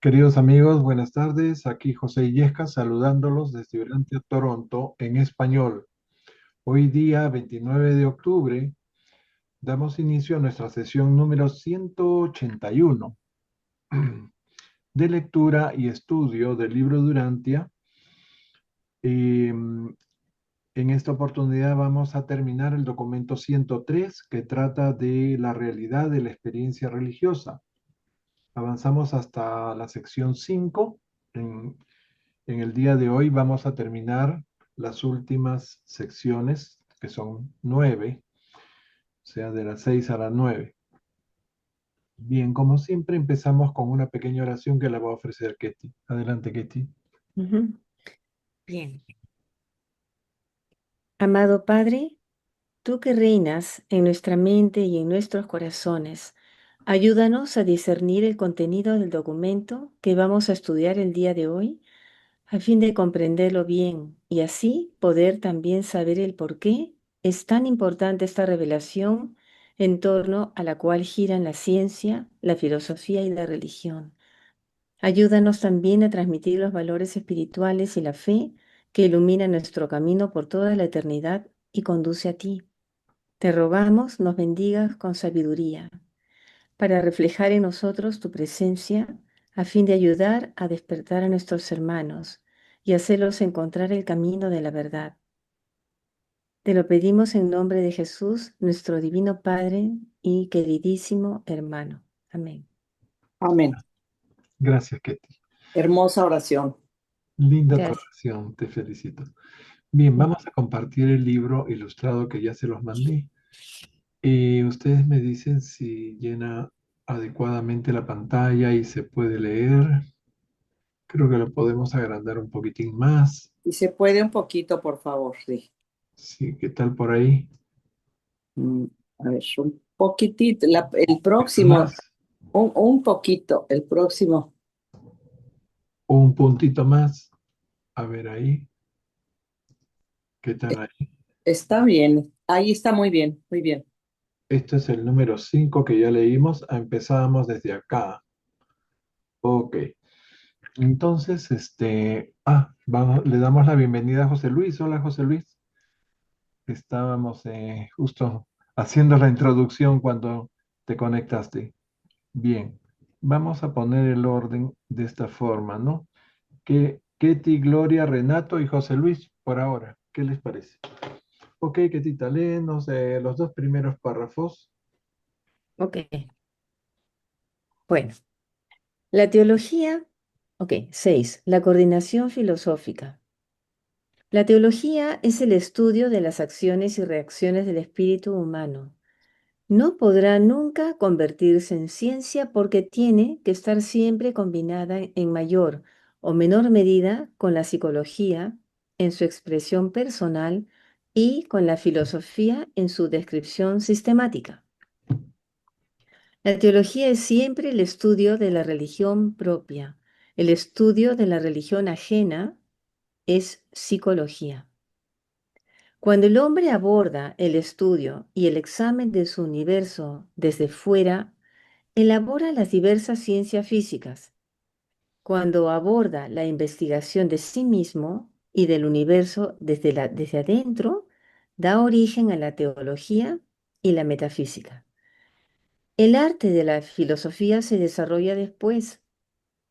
Queridos amigos, buenas tardes. Aquí José Illescas saludándolos desde Urantia, Toronto, en español. Hoy día, 29 de octubre, damos inicio a nuestra sesión número 181 de lectura y estudio del libro Durantia. En esta oportunidad vamos a terminar el documento 103 que trata de la realidad de la experiencia religiosa. Avanzamos hasta la sección 5. En el día de hoy vamos a terminar las últimas secciones, que son 9, o sea, de las 6 a las 9. Bien, como siempre, empezamos con una pequeña oración que la va a ofrecer Ketty. Adelante, Ketty. Ujú. Bien. Amado Padre, tú que reinas en nuestra mente y en nuestros corazones, ayúdanos a discernir el contenido del documento que vamos a estudiar el día de hoy, a fin de comprenderlo bien y así poder también saber el por qué es tan importante esta revelación en torno a la cual giran la ciencia, la filosofía y la religión. Ayúdanos también a transmitir los valores espirituales y la fe que ilumina nuestro camino por toda la eternidad y conduce a ti. Te rogamos nos bendigas con sabiduría para reflejar en nosotros tu presencia a fin de ayudar a despertar a nuestros hermanos y hacerlos encontrar el camino de la verdad. Te lo pedimos en nombre de Jesús, nuestro divino Padre y queridísimo hermano. Amén. Amén. Gracias, Ketty. Hermosa oración. Linda tu Gracias. oración, te felicito. Bien, vamos a compartir el libro ilustrado que ya se los mandé. Y ustedes me dicen si llena adecuadamente la pantalla y se puede leer. Creo que lo podemos agrandar un poquitín más. Si se puede un poquito, por favor, sí. Sí, ¿qué tal por ahí? Mm, A ver, un poquitito. El próximo, Más, un poquito. El próximo. un puntito más. A ver ahí, ¿qué tal Eh, ahí? Está bien. Ahí está muy bien, muy bien. Este es el número 5 que ya leímos. Empezábamos desde acá. Ok. Entonces, le damos la bienvenida a José Luis. Hola, José Luis. Estábamos justo haciendo la introducción cuando te conectaste. Bien, vamos a poner el orden de esta forma, ¿no? Que Ketty, Gloria, Renato y José Luis por ahora. ¿Qué les parece? Ok, Ketita, léenos los dos primeros párrafos. Ok. Bueno. La teología, ok, 6. La coordinación filosófica. La teología es el estudio de las acciones y reacciones del espíritu humano. No podrá nunca convertirse en ciencia porque tiene que estar siempre combinada en mayor o menor medida con la psicología en su expresión personal y con la filosofía en su descripción sistemática. La teología es siempre el estudio de la religión propia. El estudio de la religión ajena es psicología. Cuando el hombre aborda el estudio y el examen de su universo desde fuera, elabora las diversas ciencias físicas. Cuando aborda la investigación de sí mismo y del universo desde adentro, da origen a la teología y la metafísica. El arte de la filosofía se desarrolla después,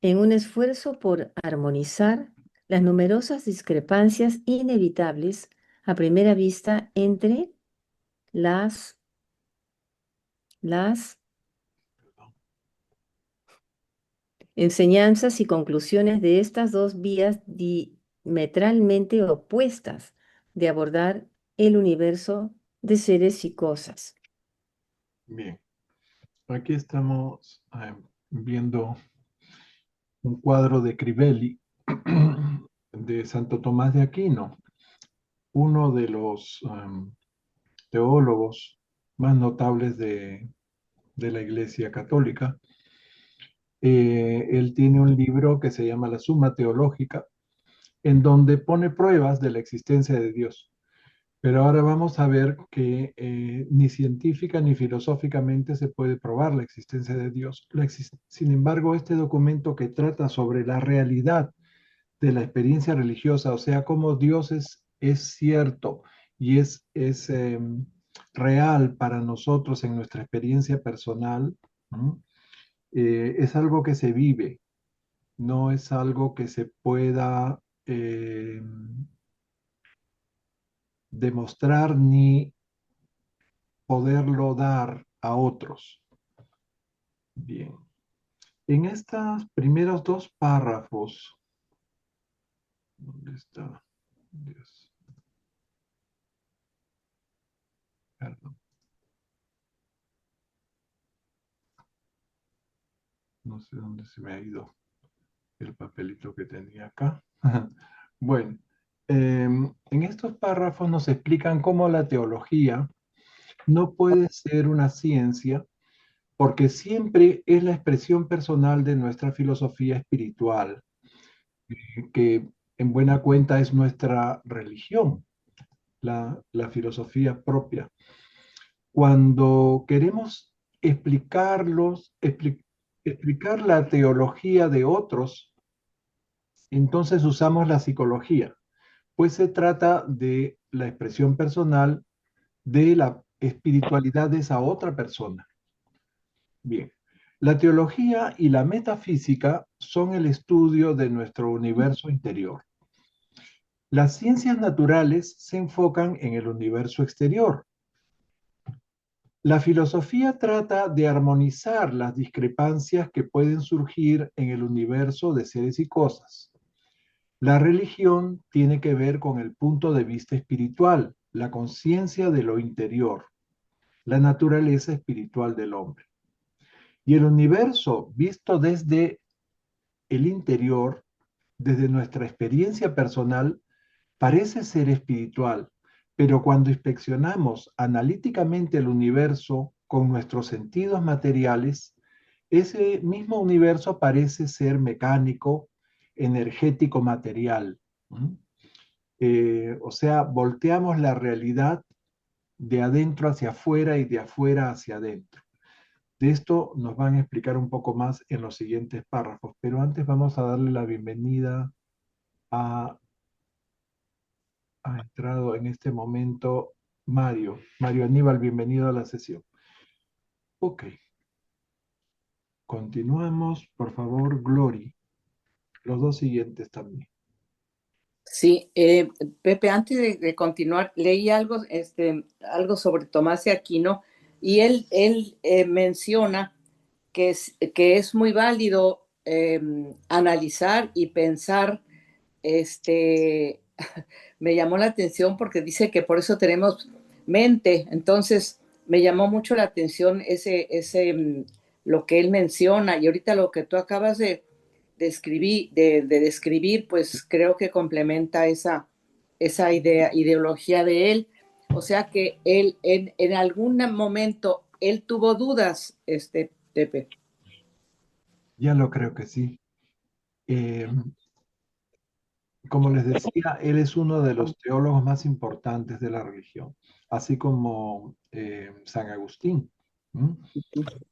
en un esfuerzo por armonizar las numerosas discrepancias inevitables a primera vista entre las enseñanzas y conclusiones de estas dos vías diametralmente opuestas de abordar el universo de seres y cosas. Bien, aquí estamos viendo un cuadro de Crivelli de Santo Tomás de Aquino, uno de los teólogos más notables de la Iglesia Católica. Él tiene un libro que se llama La Suma Teológica, en donde pone pruebas de la existencia de Dios. Pero ahora vamos a ver que ni científica ni filosóficamente se puede probar la existencia de Dios. Sin embargo, este documento que trata sobre la realidad de la experiencia religiosa, o sea, cómo Dios es cierto y es real para nosotros en nuestra experiencia personal, ¿no? Es algo que se vive, no es algo que se pueda demostrar ni poderlo dar a otros. Bien. En estos primeros dos párrafos, ¿dónde está? Dios, perdón, no sé dónde se me ha ido el papelito que tenía acá. Bueno, en estos párrafos nos explican cómo la teología no puede ser una ciencia porque siempre es la expresión personal de nuestra filosofía espiritual, que en buena cuenta es nuestra religión, la filosofía propia. Cuando queremos explicar la teología de otros, entonces usamos la psicología, pues se trata de la expresión personal de la espiritualidad de esa otra persona. Bien, la teología y la metafísica son el estudio de nuestro universo interior. Las ciencias naturales se enfocan en el universo exterior. La filosofía trata de armonizar las discrepancias que pueden surgir en el universo de seres y cosas. La religión tiene que ver con el punto de vista espiritual, la conciencia de lo interior, la naturaleza espiritual del hombre. Y el universo visto desde el interior, desde nuestra experiencia personal, parece ser espiritual, pero cuando inspeccionamos analíticamente el universo con nuestros sentidos materiales, ese mismo universo parece ser mecánico, energético, material. O sea, volteamos la realidad de adentro hacia afuera y de afuera hacia adentro. De esto nos van a explicar un poco más en los siguientes párrafos, pero antes vamos a darle la bienvenida a ha entrado en este momento Mario. Mario Aníbal, bienvenido a la sesión. Ok, continuamos. Por favor, Glory. Los dos siguientes también. Sí, Pepe, antes de continuar, leí algo sobre Tomás de Aquino y él menciona que es muy válido analizar y pensar, este, me llamó la atención porque dice que por eso tenemos mente. Entonces me llamó mucho la atención lo que él menciona, y ahorita lo que tú acabas de describir, pues creo que complementa esa ideología de él. O sea que él en algún momento él tuvo dudas, Pepe. Ya lo creo que sí. Eh, Como les decía, él es uno de los teólogos más importantes de la religión, así como San Agustín, ¿m?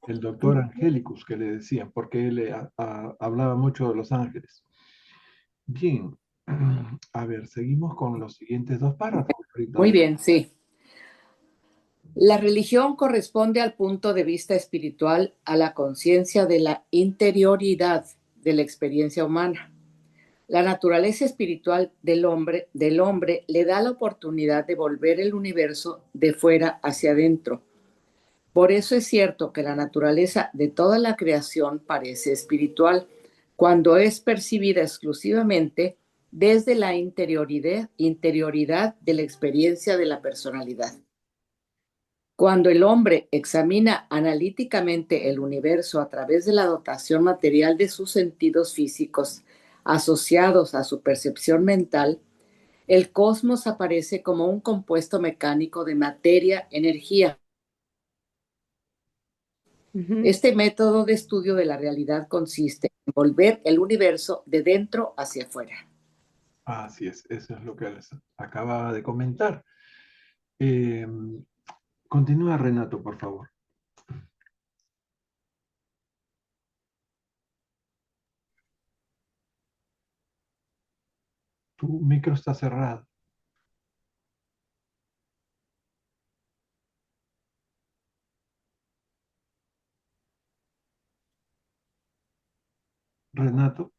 El doctor Angelicus que le decían, porque él hablaba mucho de los ángeles. Bien, a ver, seguimos con los siguientes dos párrafos. Muy bien, sí. La religión corresponde al punto de vista espiritual a la conciencia de la interioridad de la experiencia humana. La naturaleza espiritual del hombre le da la oportunidad de volver el universo de fuera hacia adentro. Por eso es cierto que la naturaleza de toda la creación parece espiritual cuando es percibida exclusivamente desde la interioridad de la experiencia de la personalidad. Cuando el hombre examina analíticamente el universo a través de la dotación material de sus sentidos físicos asociados a su percepción mental, el cosmos aparece como un compuesto mecánico de materia-energía. Este método de estudio de la realidad consiste en volver el universo de dentro hacia afuera. Así es, eso es lo que les acababa de comentar. Eh, Continúa, Renato, por favor. Tu micro está cerrado. Renato,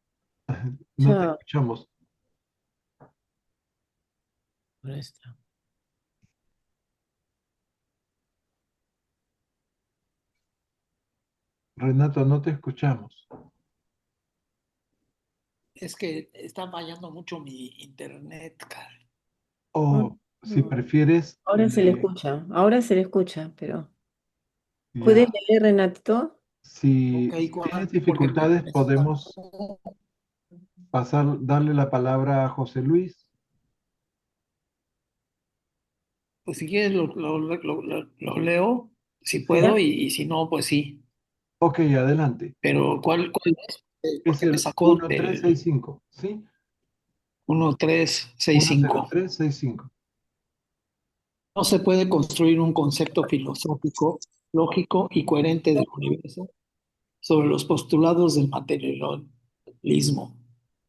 no te Chao. escuchamos. Ahí está. Renato, no te escuchamos. Es que está fallando mucho mi internet, cara. O si Mm. prefieres, Ahora se le escucha, pero ¿puedes ya. leer, Renato? Ok, Si tienes porque dificultades, me podemos sacó. darle la palabra a José Luis. Pues si quieres lo leo, si Sí. puedo, y si no, pues sí. Ok, adelante. Pero ¿cuál es? Es Porque me el sacó del 1365, ¿sí? 1365. 10365. No se puede construir un concepto filosófico, lógico y coherente del universo sobre los postulados del materialismo,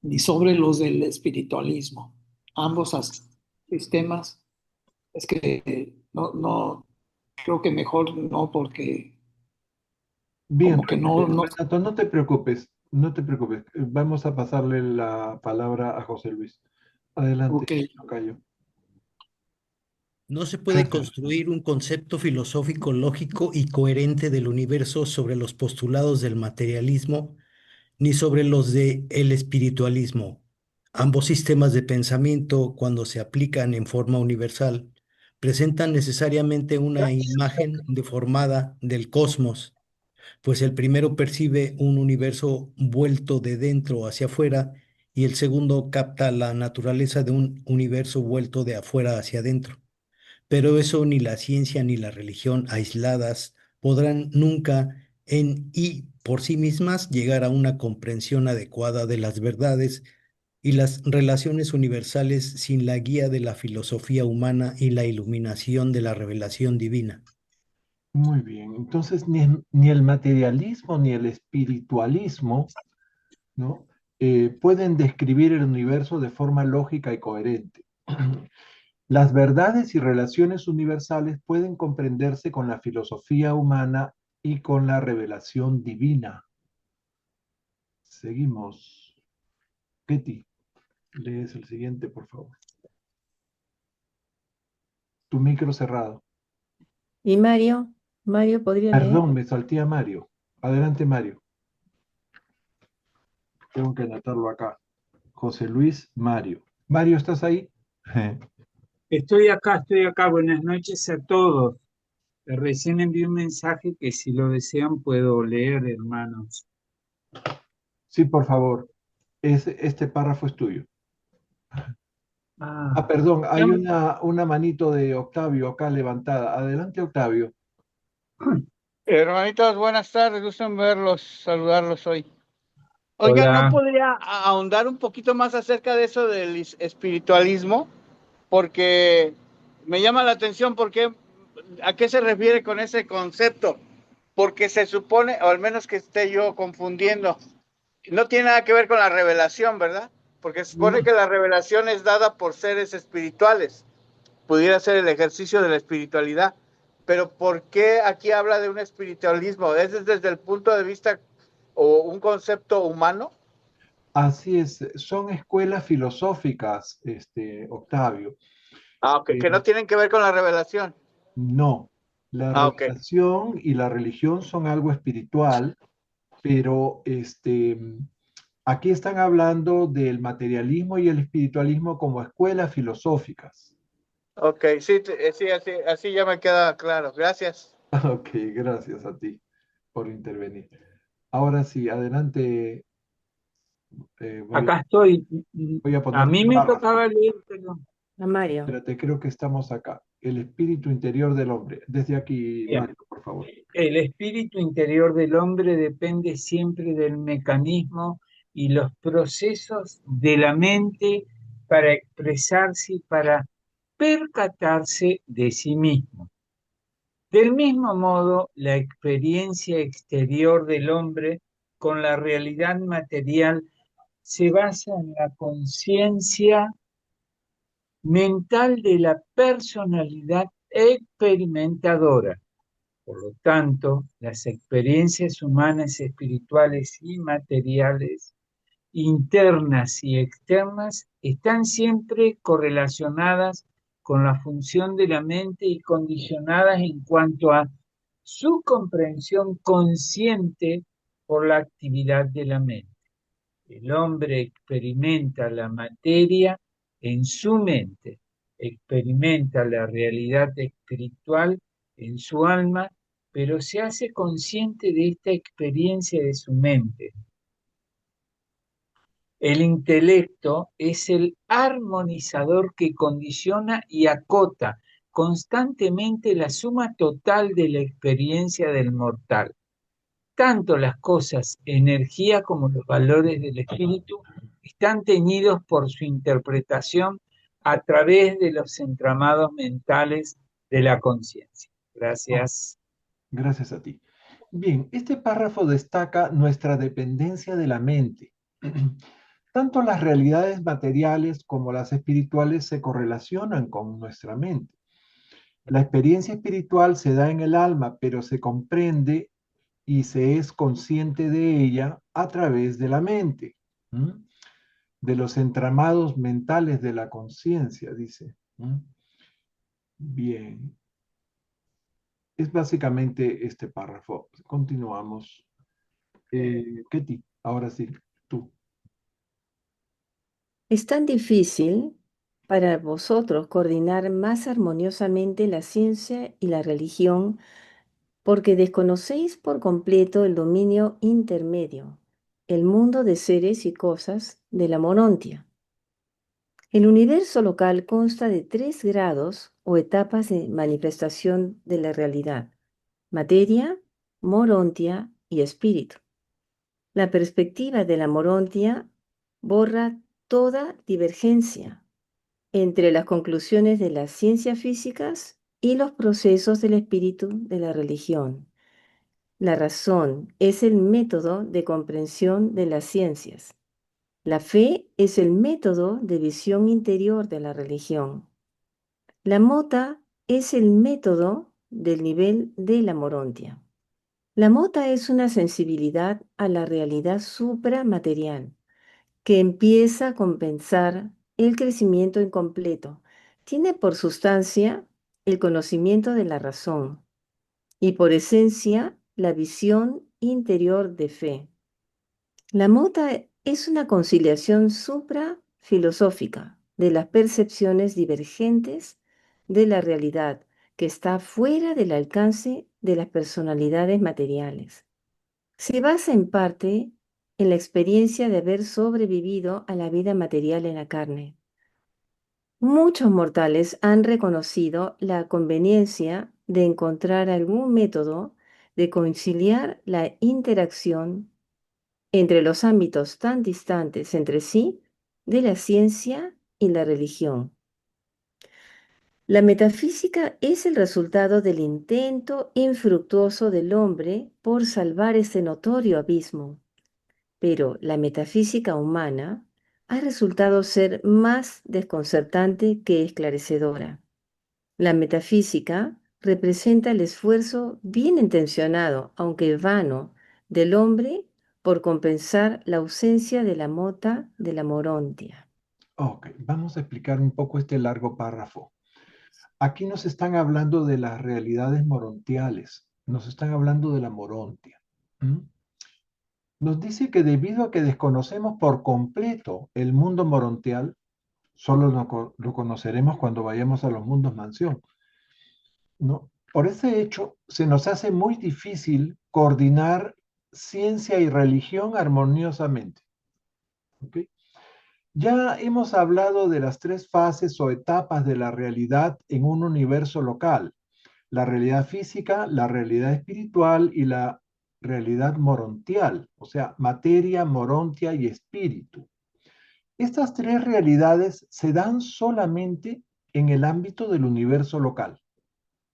ni sobre los del espiritualismo. Ambos sistemas, es que no, creo que mejor no, porque Bien, como que no. Renato, no te preocupes, no te preocupes. Vamos a pasarle la palabra a José Luis. Adelante, Ok. tocayo. No se puede construir un concepto filosófico lógico y coherente del universo sobre los postulados del materialismo ni sobre los de el espiritualismo. Ambos sistemas de pensamiento, cuando se aplican en forma universal, presentan necesariamente una imagen deformada del cosmos, pues el primero percibe un universo vuelto de dentro hacia afuera y el segundo capta la naturaleza de un universo vuelto de afuera hacia adentro. Pero eso ni la ciencia ni la religión aisladas podrán nunca en y por sí mismas llegar a una comprensión adecuada de las verdades y las relaciones universales sin la guía de la filosofía humana y la iluminación de la revelación divina. Muy bien, entonces ni el materialismo ni el espiritualismo, ¿no? Pueden describir el universo de forma lógica y coherente. Las verdades y relaciones universales pueden comprenderse con la filosofía humana y con la revelación divina. Seguimos. Ketty, lees el siguiente, por favor. Tu micro cerrado. ¿Y Mario? ¿Mario podría leer? Perdón, me salté a Mario. Adelante, Mario. Tengo que anotarlo acá. José Luis Mario. Mario, ¿estás ahí? Estoy acá. Buenas noches a todos. Recién envié un mensaje que si lo desean puedo leer, hermanos. Sí, por favor. Este párrafo es tuyo. Ah, Perdón, hay ya- una manito de Octavio acá levantada. Adelante, Octavio. Hermanitos, buenas tardes, gusto en verlos, saludarlos hoy. Oigan, ¿no Hola. podría ahondar un poquito más acerca de eso del espiritualismo? Porque me llama la atención porque a qué se refiere con ese concepto. Porque se supone, o al menos que esté yo confundiendo, no tiene nada que ver con la revelación, ¿verdad? Porque se supone No, que la revelación es dada por seres espirituales, pudiera ser el ejercicio de la espiritualidad. Pero ¿por qué aquí habla de un espiritualismo? ¿Es desde el punto de vista o un concepto humano? Así es, son escuelas filosóficas, Octavio. Ah, ok, que Eh, no tienen que ver con la revelación. no, la Ah, ok. revelación y la religión son algo espiritual, pero aquí están hablando del materialismo y el espiritualismo como escuelas filosóficas. Ok, sí, sí, así ya me queda claro. Gracias. Ok, gracias a ti por intervenir. Ahora sí, adelante, acá estoy. voy a A poner tu mí me párrafo. tocaba leer, perdón. A Mario. Espérate, creo que estamos acá. El espíritu interior del hombre. Desde aquí, Bien. Mario, por favor. El espíritu interior del hombre depende siempre del mecanismo y los procesos de la mente para expresarse y para percatarse de sí mismo. Del mismo modo, la experiencia exterior del hombre con la realidad material se basa en la conciencia mental de la personalidad experimentadora. Por lo tanto, las experiencias humanas, espirituales y materiales, internas y externas, están siempre correlacionadas con la función de la mente y condicionadas en cuanto a su comprensión consciente por la actividad de la mente. El hombre experimenta la materia en su mente, experimenta la realidad espiritual en su alma, pero se hace consciente de esta experiencia de su mente. El intelecto es el armonizador que condiciona y acota constantemente la suma total de la experiencia del mortal. Tanto las cosas, energía, como los valores del espíritu están teñidos por su interpretación a través de los entramados mentales de la conciencia. Gracias. Gracias a ti. Bien, este párrafo destaca nuestra dependencia de la mente. Tanto las realidades materiales como las espirituales se correlacionan con nuestra mente. La experiencia espiritual se da en el alma, pero se comprende y se es consciente de ella a través de la mente, de los entramados mentales de la conciencia, dice. Bien, es básicamente este párrafo. Continuamos. Ketty, ahora sí, tú. Es tan difícil para vosotros coordinar más armoniosamente la ciencia y la religión porque desconocéis por completo el dominio intermedio, el mundo de seres y cosas de la morontia. El universo local consta de 3 grados o etapas de manifestación de la realidad: materia, morontia y espíritu. La perspectiva de la morontia borra toda divergencia entre las conclusiones de las ciencias físicas y los procesos del espíritu de la religión. La razón es el método de comprensión de las ciencias. La fe es el método de visión interior de la religión. La mota es el método del nivel de la morontia. La mota es una sensibilidad a la realidad supramaterial que empieza a compensar el crecimiento incompleto. Tiene por sustancia el conocimiento de la razón y por esencia la visión interior de fe. La mota es una conciliación suprafilosófica de las percepciones divergentes de la realidad que está fuera del alcance de las personalidades materiales. Se basa en parte en la experiencia de haber sobrevivido a la vida material en la carne. Muchos mortales han reconocido la conveniencia de encontrar algún método de conciliar la interacción entre los ámbitos tan distantes entre sí de la ciencia y la religión. La metafísica es el resultado del intento infructuoso del hombre por salvar este notorio abismo, pero la metafísica humana ha resultado ser más desconcertante que esclarecedora. La metafísica representa el esfuerzo bien intencionado, aunque vano, del hombre por compensar la ausencia de la mota de la morontia. Ok, vamos a explicar un poco este largo párrafo. Aquí nos están hablando de las realidades morontiales, nos están hablando de la morontia. Nos dice que debido a que desconocemos por completo el mundo morontial, solo lo conoceremos cuando vayamos a los mundos mansión, ¿no? Por ese hecho, se nos hace muy difícil coordinar ciencia y religión armoniosamente. ¿Ok? Ya hemos hablado de las 3 fases o etapas de la realidad en un universo local: la realidad física, la realidad espiritual y la realidad morontial, o sea, materia, morontia y espíritu. Estas 3 realidades se dan solamente en el ámbito del universo local.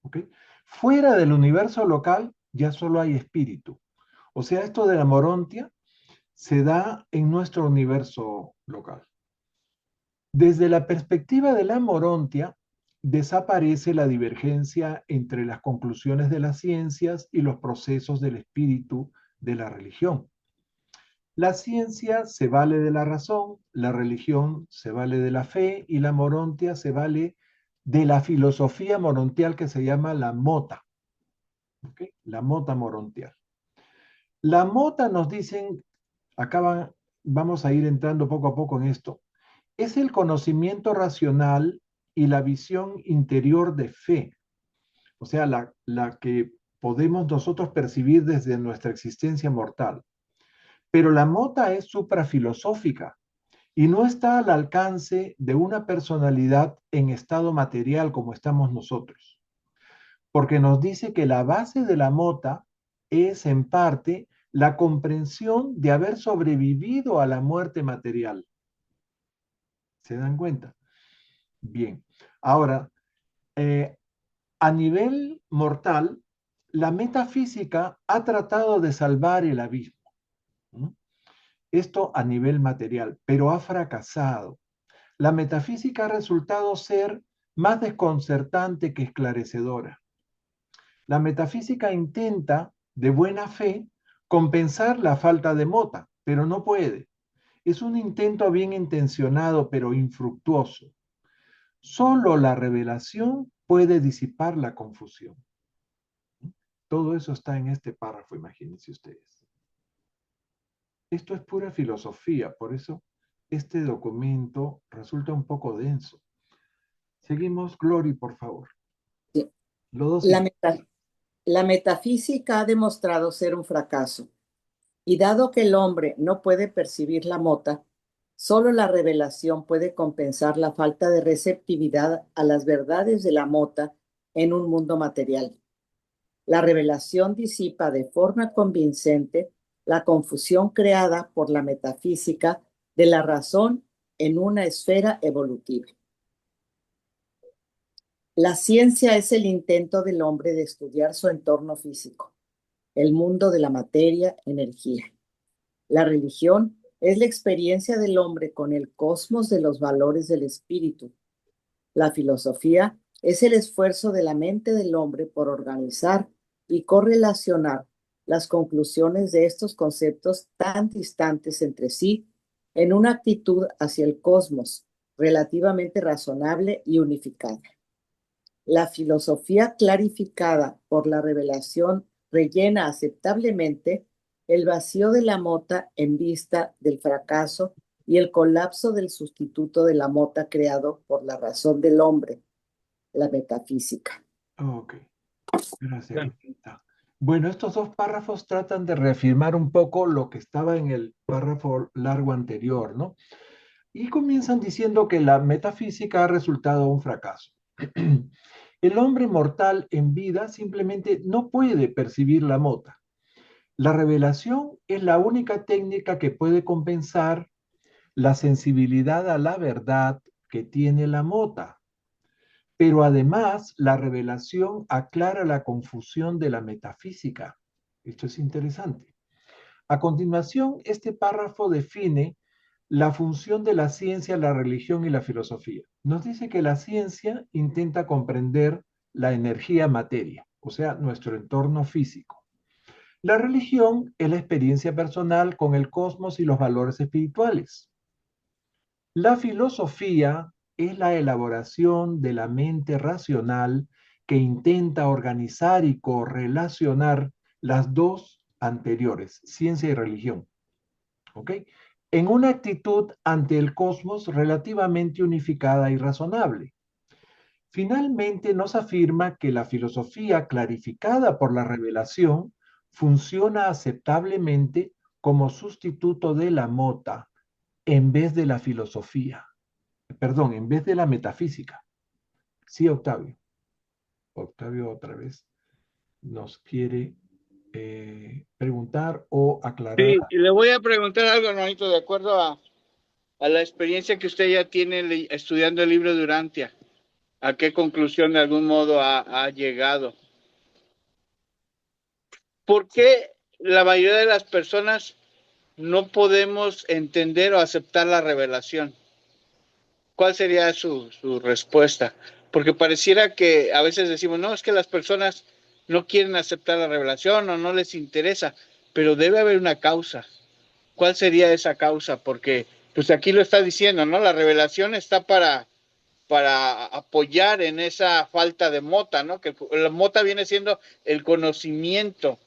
¿Ok? Fuera del universo local ya solo hay espíritu. O sea, esto de la morontia se da en nuestro universo local. Desde la perspectiva de la morontia, desaparece la divergencia entre las conclusiones de las ciencias y los procesos del espíritu de la religión. La ciencia se vale de la razón, la religión se vale de la fe y la morontia se vale de la filosofía morontial que se llama la mota. ¿Ok? La mota morontial. La mota nos dicen, vamos a ir entrando poco a poco en esto, es el conocimiento racional y la visión interior de fe, o sea, la que podemos nosotros percibir desde nuestra existencia mortal. Pero la mota es suprafilosófica y no está al alcance de una personalidad en estado material como estamos nosotros, porque nos dice que la base de la mota es en parte la comprensión de haber sobrevivido a la muerte material. ¿Se dan cuenta? Bien. Ahora, a nivel mortal, la metafísica ha tratado de salvar el abismo. ¿No? Esto a nivel material, pero ha fracasado. La metafísica ha resultado ser más desconcertante que esclarecedora. La metafísica intenta, de buena fe, compensar la falta de mota, pero no puede. Es un intento bien intencionado, pero infructuoso. Solo la revelación puede disipar la confusión. Todo eso está en este párrafo, imagínense ustedes. Esto es pura filosofía, por eso este documento resulta un poco denso. Seguimos, Glory, por favor. Sí. Los dos La metafísica ha demostrado ser un fracaso, y dado que el hombre no puede percibir la mota, solo la revelación puede compensar la falta de receptividad a las verdades de la mota en un mundo material. La revelación disipa de forma convincente la confusión creada por la metafísica de la razón en una esfera evolutiva. La ciencia es el intento del hombre de estudiar su entorno físico, el mundo de la materia, energía. La religión es la experiencia del hombre con el cosmos de los valores del espíritu. La filosofía es el esfuerzo de la mente del hombre por organizar y correlacionar las conclusiones de estos conceptos tan distantes entre sí en una actitud hacia el cosmos relativamente razonable y unificada. La filosofía clarificada por la revelación rellena aceptablemente el vacío de la mota en vista del fracaso y el colapso del sustituto de la mota creado por la razón del hombre, la metafísica. Ok, gracias, Lupita. Bueno, estos dos párrafos tratan de reafirmar un poco lo que estaba en el párrafo largo anterior, ¿no? Y comienzan diciendo que la metafísica ha resultado un fracaso. El hombre mortal en vida simplemente no puede percibir la mota. La revelación es la única técnica que puede compensar la sensibilidad a la verdad que tiene la mota. Pero además, la revelación aclara la confusión de la metafísica. Esto es interesante. A continuación, este párrafo define la función de la ciencia, la religión y la filosofía. Nos dice que la ciencia intenta comprender la energía materia, o sea, nuestro entorno físico. La religión es la experiencia personal con el cosmos y los valores espirituales. La filosofía es la elaboración de la mente racional que intenta organizar y correlacionar las dos anteriores, ciencia y religión. ¿Ok? En una actitud ante el cosmos relativamente unificada y razonable. Finalmente nos afirma que la filosofía clarificada por la revelación funciona aceptablemente como sustituto de la mota en vez de la filosofía. Perdón, en vez de la metafísica. Sí, Octavio. Octavio otra vez nos quiere preguntar o aclarar. Sí, y le voy a preguntar algo, hermanito, de acuerdo a la experiencia que usted ya tiene estudiando el libro de Urantia. a qué conclusión de algún modo ha llegado. ¿Por qué la mayoría de las personas no podemos entender o aceptar la revelación? ¿Cuál sería su respuesta? Porque pareciera que a veces decimos, no, es que las personas no quieren aceptar la revelación o no les interesa, pero debe haber una causa. ¿Cuál sería esa causa? Porque pues aquí lo está diciendo, ¿no? La revelación está para apoyar en esa falta de mota, ¿no? Que la mota viene siendo el conocimiento,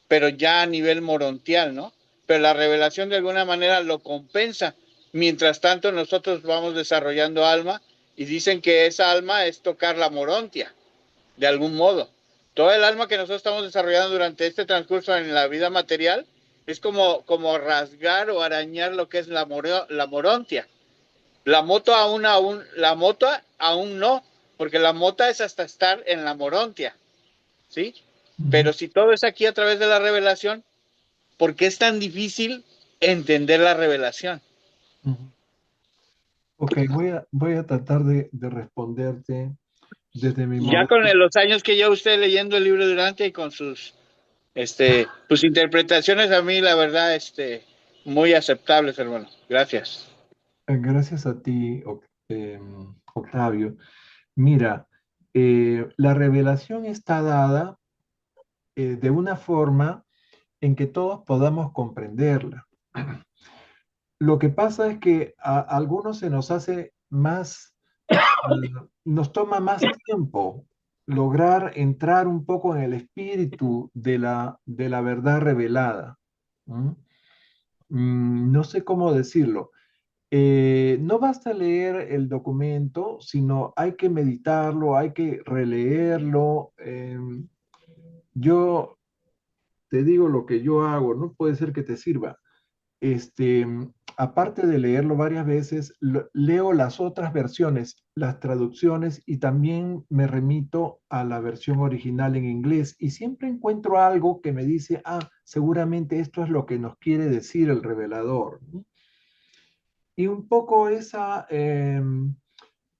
pero ya a nivel morontial, ¿no? Pero la revelación de alguna manera lo compensa. Mientras tanto, nosotros vamos desarrollando alma y dicen que esa alma es tocar la morontia, de algún modo. Todo el alma que nosotros estamos desarrollando durante este transcurso en la vida material es como rasgar o arañar lo que es la morontia. La moto aún no, porque la mota es hasta estar en la morontia, ¿sí? Pero si todo es aquí a través de la revelación, ¿por qué es tan difícil entender la revelación? Ok, voy a tratar de responderte desde mi Ya con modesto. los años que lleva usted leyendo el libro de Durante y con sus pues interpretaciones, a mí la verdad, muy aceptables, hermano. Gracias. Gracias a ti, Octavio. Mira, la revelación está dada de una forma en que todos podamos comprenderla. Lo que pasa es que a algunos se nos hace más, nos toma más tiempo lograr entrar un poco en el espíritu de la verdad revelada. ¿Mm? No sé cómo decirlo. No basta leer el documento, sino hay que meditarlo, hay que releerlo. Yo te digo lo que yo hago, no puede ser que te sirva. Aparte de leerlo varias veces, leo las otras versiones, las traducciones y también me remito a la versión original en inglés y siempre encuentro algo que me dice, seguramente esto es lo que nos quiere decir el revelador, ¿no? Y un poco esa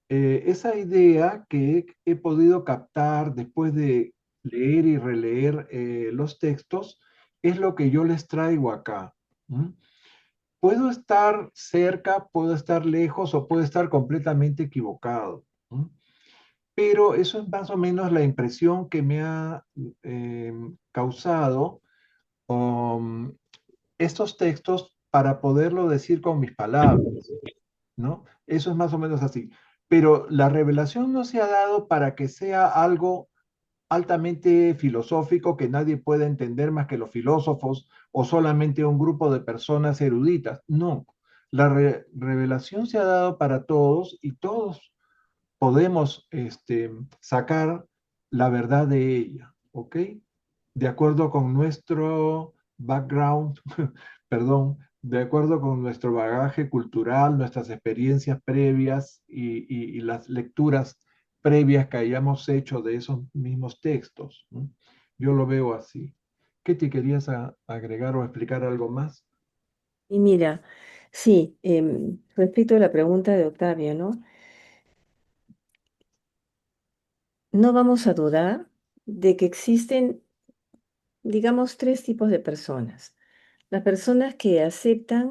idea que he podido captar después de leer y releer los textos es lo que yo les traigo acá. ¿Mm? Puedo estar cerca, puedo estar lejos o puedo estar completamente equivocado. ¿Mm? Pero eso es más o menos la impresión que me ha causado um, estos textos para poderlo decir con mis palabras, ¿no? Eso es más o menos así. Pero la revelación no se ha dado para que sea algo altamente filosófico que nadie pueda entender más que los filósofos o solamente un grupo de personas eruditas. No, la revelación se ha dado para todos y todos podemos sacar la verdad de ella, ¿ok? De acuerdo con nuestro background, perdón, de acuerdo con nuestro bagaje cultural, nuestras experiencias previas y las lecturas previas que hayamos hecho de esos mismos textos, ¿no? Yo lo veo así. ¿Qué te querías agregar o explicar algo más? Y mira, sí, respecto a la pregunta de Octavio, ¿no? No vamos a dudar de que existen, digamos, tres tipos de personas. Las personas que aceptan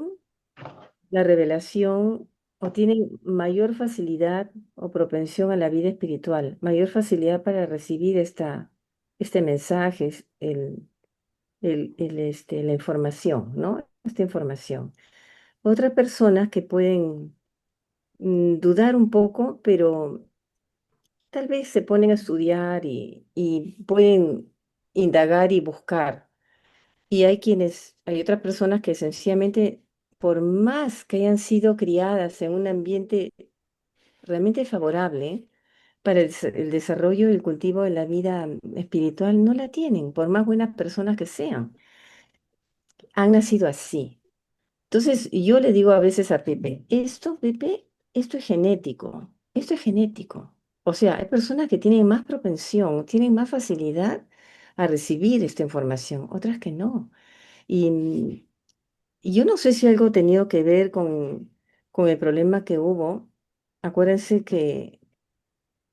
la revelación o tienen mayor facilidad o propensión a la vida espiritual, mayor facilidad para recibir este mensaje, la información, ¿no? Esta información. Otras personas que pueden dudar un poco, pero tal vez se ponen a estudiar y pueden indagar y buscar. Y hay otras personas que sencillamente, por más que hayan sido criadas en un ambiente realmente favorable para el desarrollo y el cultivo de la vida espiritual, no la tienen, por más buenas personas que sean. Han nacido así. Entonces, yo le digo a veces a Pepe, esto es genético, esto es genético. O sea, hay personas que tienen más propensión, tienen más facilidad a recibir esta información, otras que no. Y, y yo no sé si algo ha tenido que ver con el problema que hubo. Acuérdense que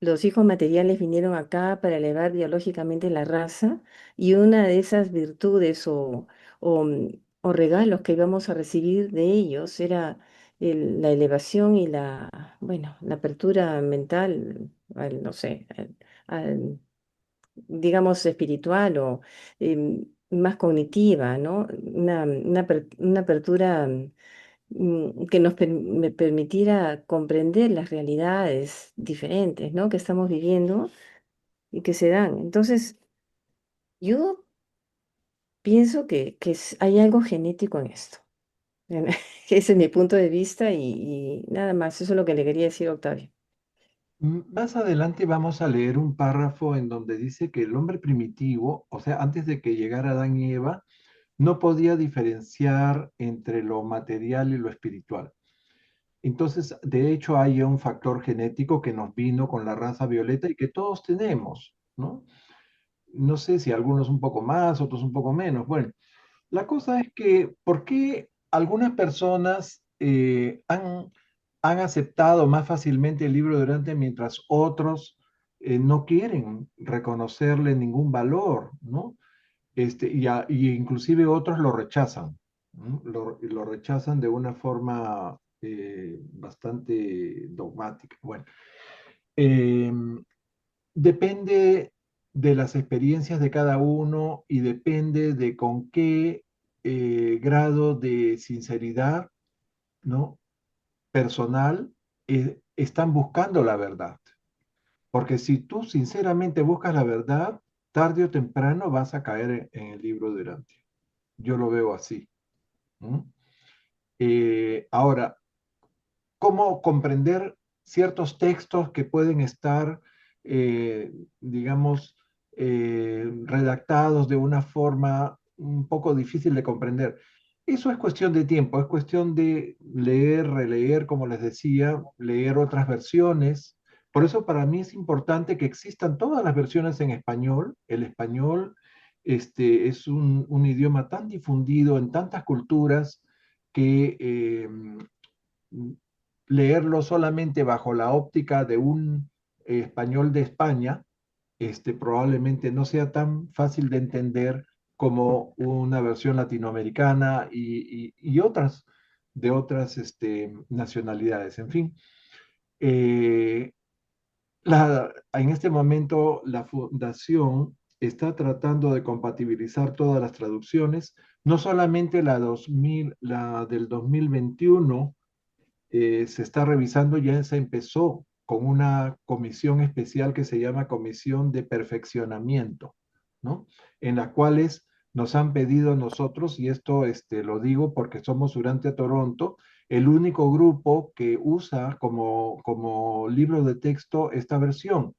los hijos materiales vinieron acá para elevar biológicamente la raza y una de esas virtudes o regalos que íbamos a recibir de ellos era la elevación y bueno, la apertura mental, no sé, digamos, espiritual o más cognitiva, ¿no? Una apertura que me permitiera comprender las realidades diferentes, ¿no? Que estamos viviendo y que se dan. Entonces, yo pienso que hay algo genético en esto. Ese es mi punto de vista y nada más. Eso es lo que le quería decir a Octavio. Más adelante vamos a leer un párrafo en donde dice que el hombre primitivo, o sea, antes de que llegara Adán y Eva, no podía diferenciar entre lo material y lo espiritual. Entonces, de hecho, hay un factor genético que nos vino con la raza violeta y que todos tenemos, ¿no? No sé si algunos un poco más, otros un poco menos. Bueno, la cosa es que, ¿por qué algunas personas han aceptado más fácilmente el libro de Durante mientras otros no quieren reconocerle ningún valor, ¿no? Y inclusive otros lo rechazan, ¿no? Lo rechazan de una forma bastante dogmática. Bueno, em, depende de las experiencias de cada uno y depende de con qué grado de sinceridad, ¿no? Personal están buscando la verdad. Porque si tú sinceramente buscas la verdad, tarde o temprano vas a caer en el libro de Durante. Yo lo veo así. ¿No? Ahora, cómo comprender ciertos textos que pueden estar, digamos, redactados de una forma un poco difícil de comprender. Eso es cuestión de tiempo, es cuestión de leer, releer, como les decía, leer otras versiones. Por eso para mí es importante que existan todas las versiones en español. El español es un idioma tan difundido en tantas culturas que leerlo solamente bajo la óptica de un español de España, probablemente no sea tan fácil de entender como una versión latinoamericana y otras de otras nacionalidades. En fin, eh, en este momento la fundación está tratando de compatibilizar todas las traducciones, no solamente la del 2021 se está revisando, ya se empezó con una comisión especial que se llama Comisión de Perfeccionamiento, ¿no? En las cuales nos han pedido a nosotros, y esto lo digo porque somos Durante Toronto, el único grupo que usa como libro de texto esta versión.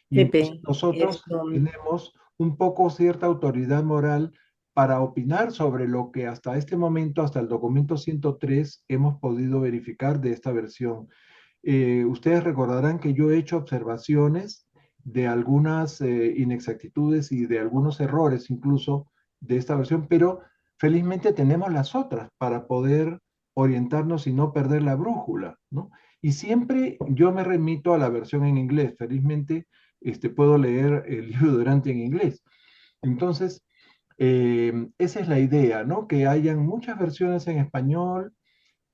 Y entonces Pepe, nosotros tenemos un poco cierta autoridad moral para opinar sobre lo que hasta este momento, hasta el documento 103, hemos podido verificar de esta versión. Ustedes recordarán que yo he hecho observaciones de algunas inexactitudes y de algunos errores incluso de esta versión, pero felizmente tenemos las otras para poder orientarnos y no perder la brújula, ¿no? Y siempre yo me remito a la versión en inglés. Felizmente puedo leer el libro Durante en inglés. Entonces, esa es la idea, ¿no? Que hayan muchas versiones en español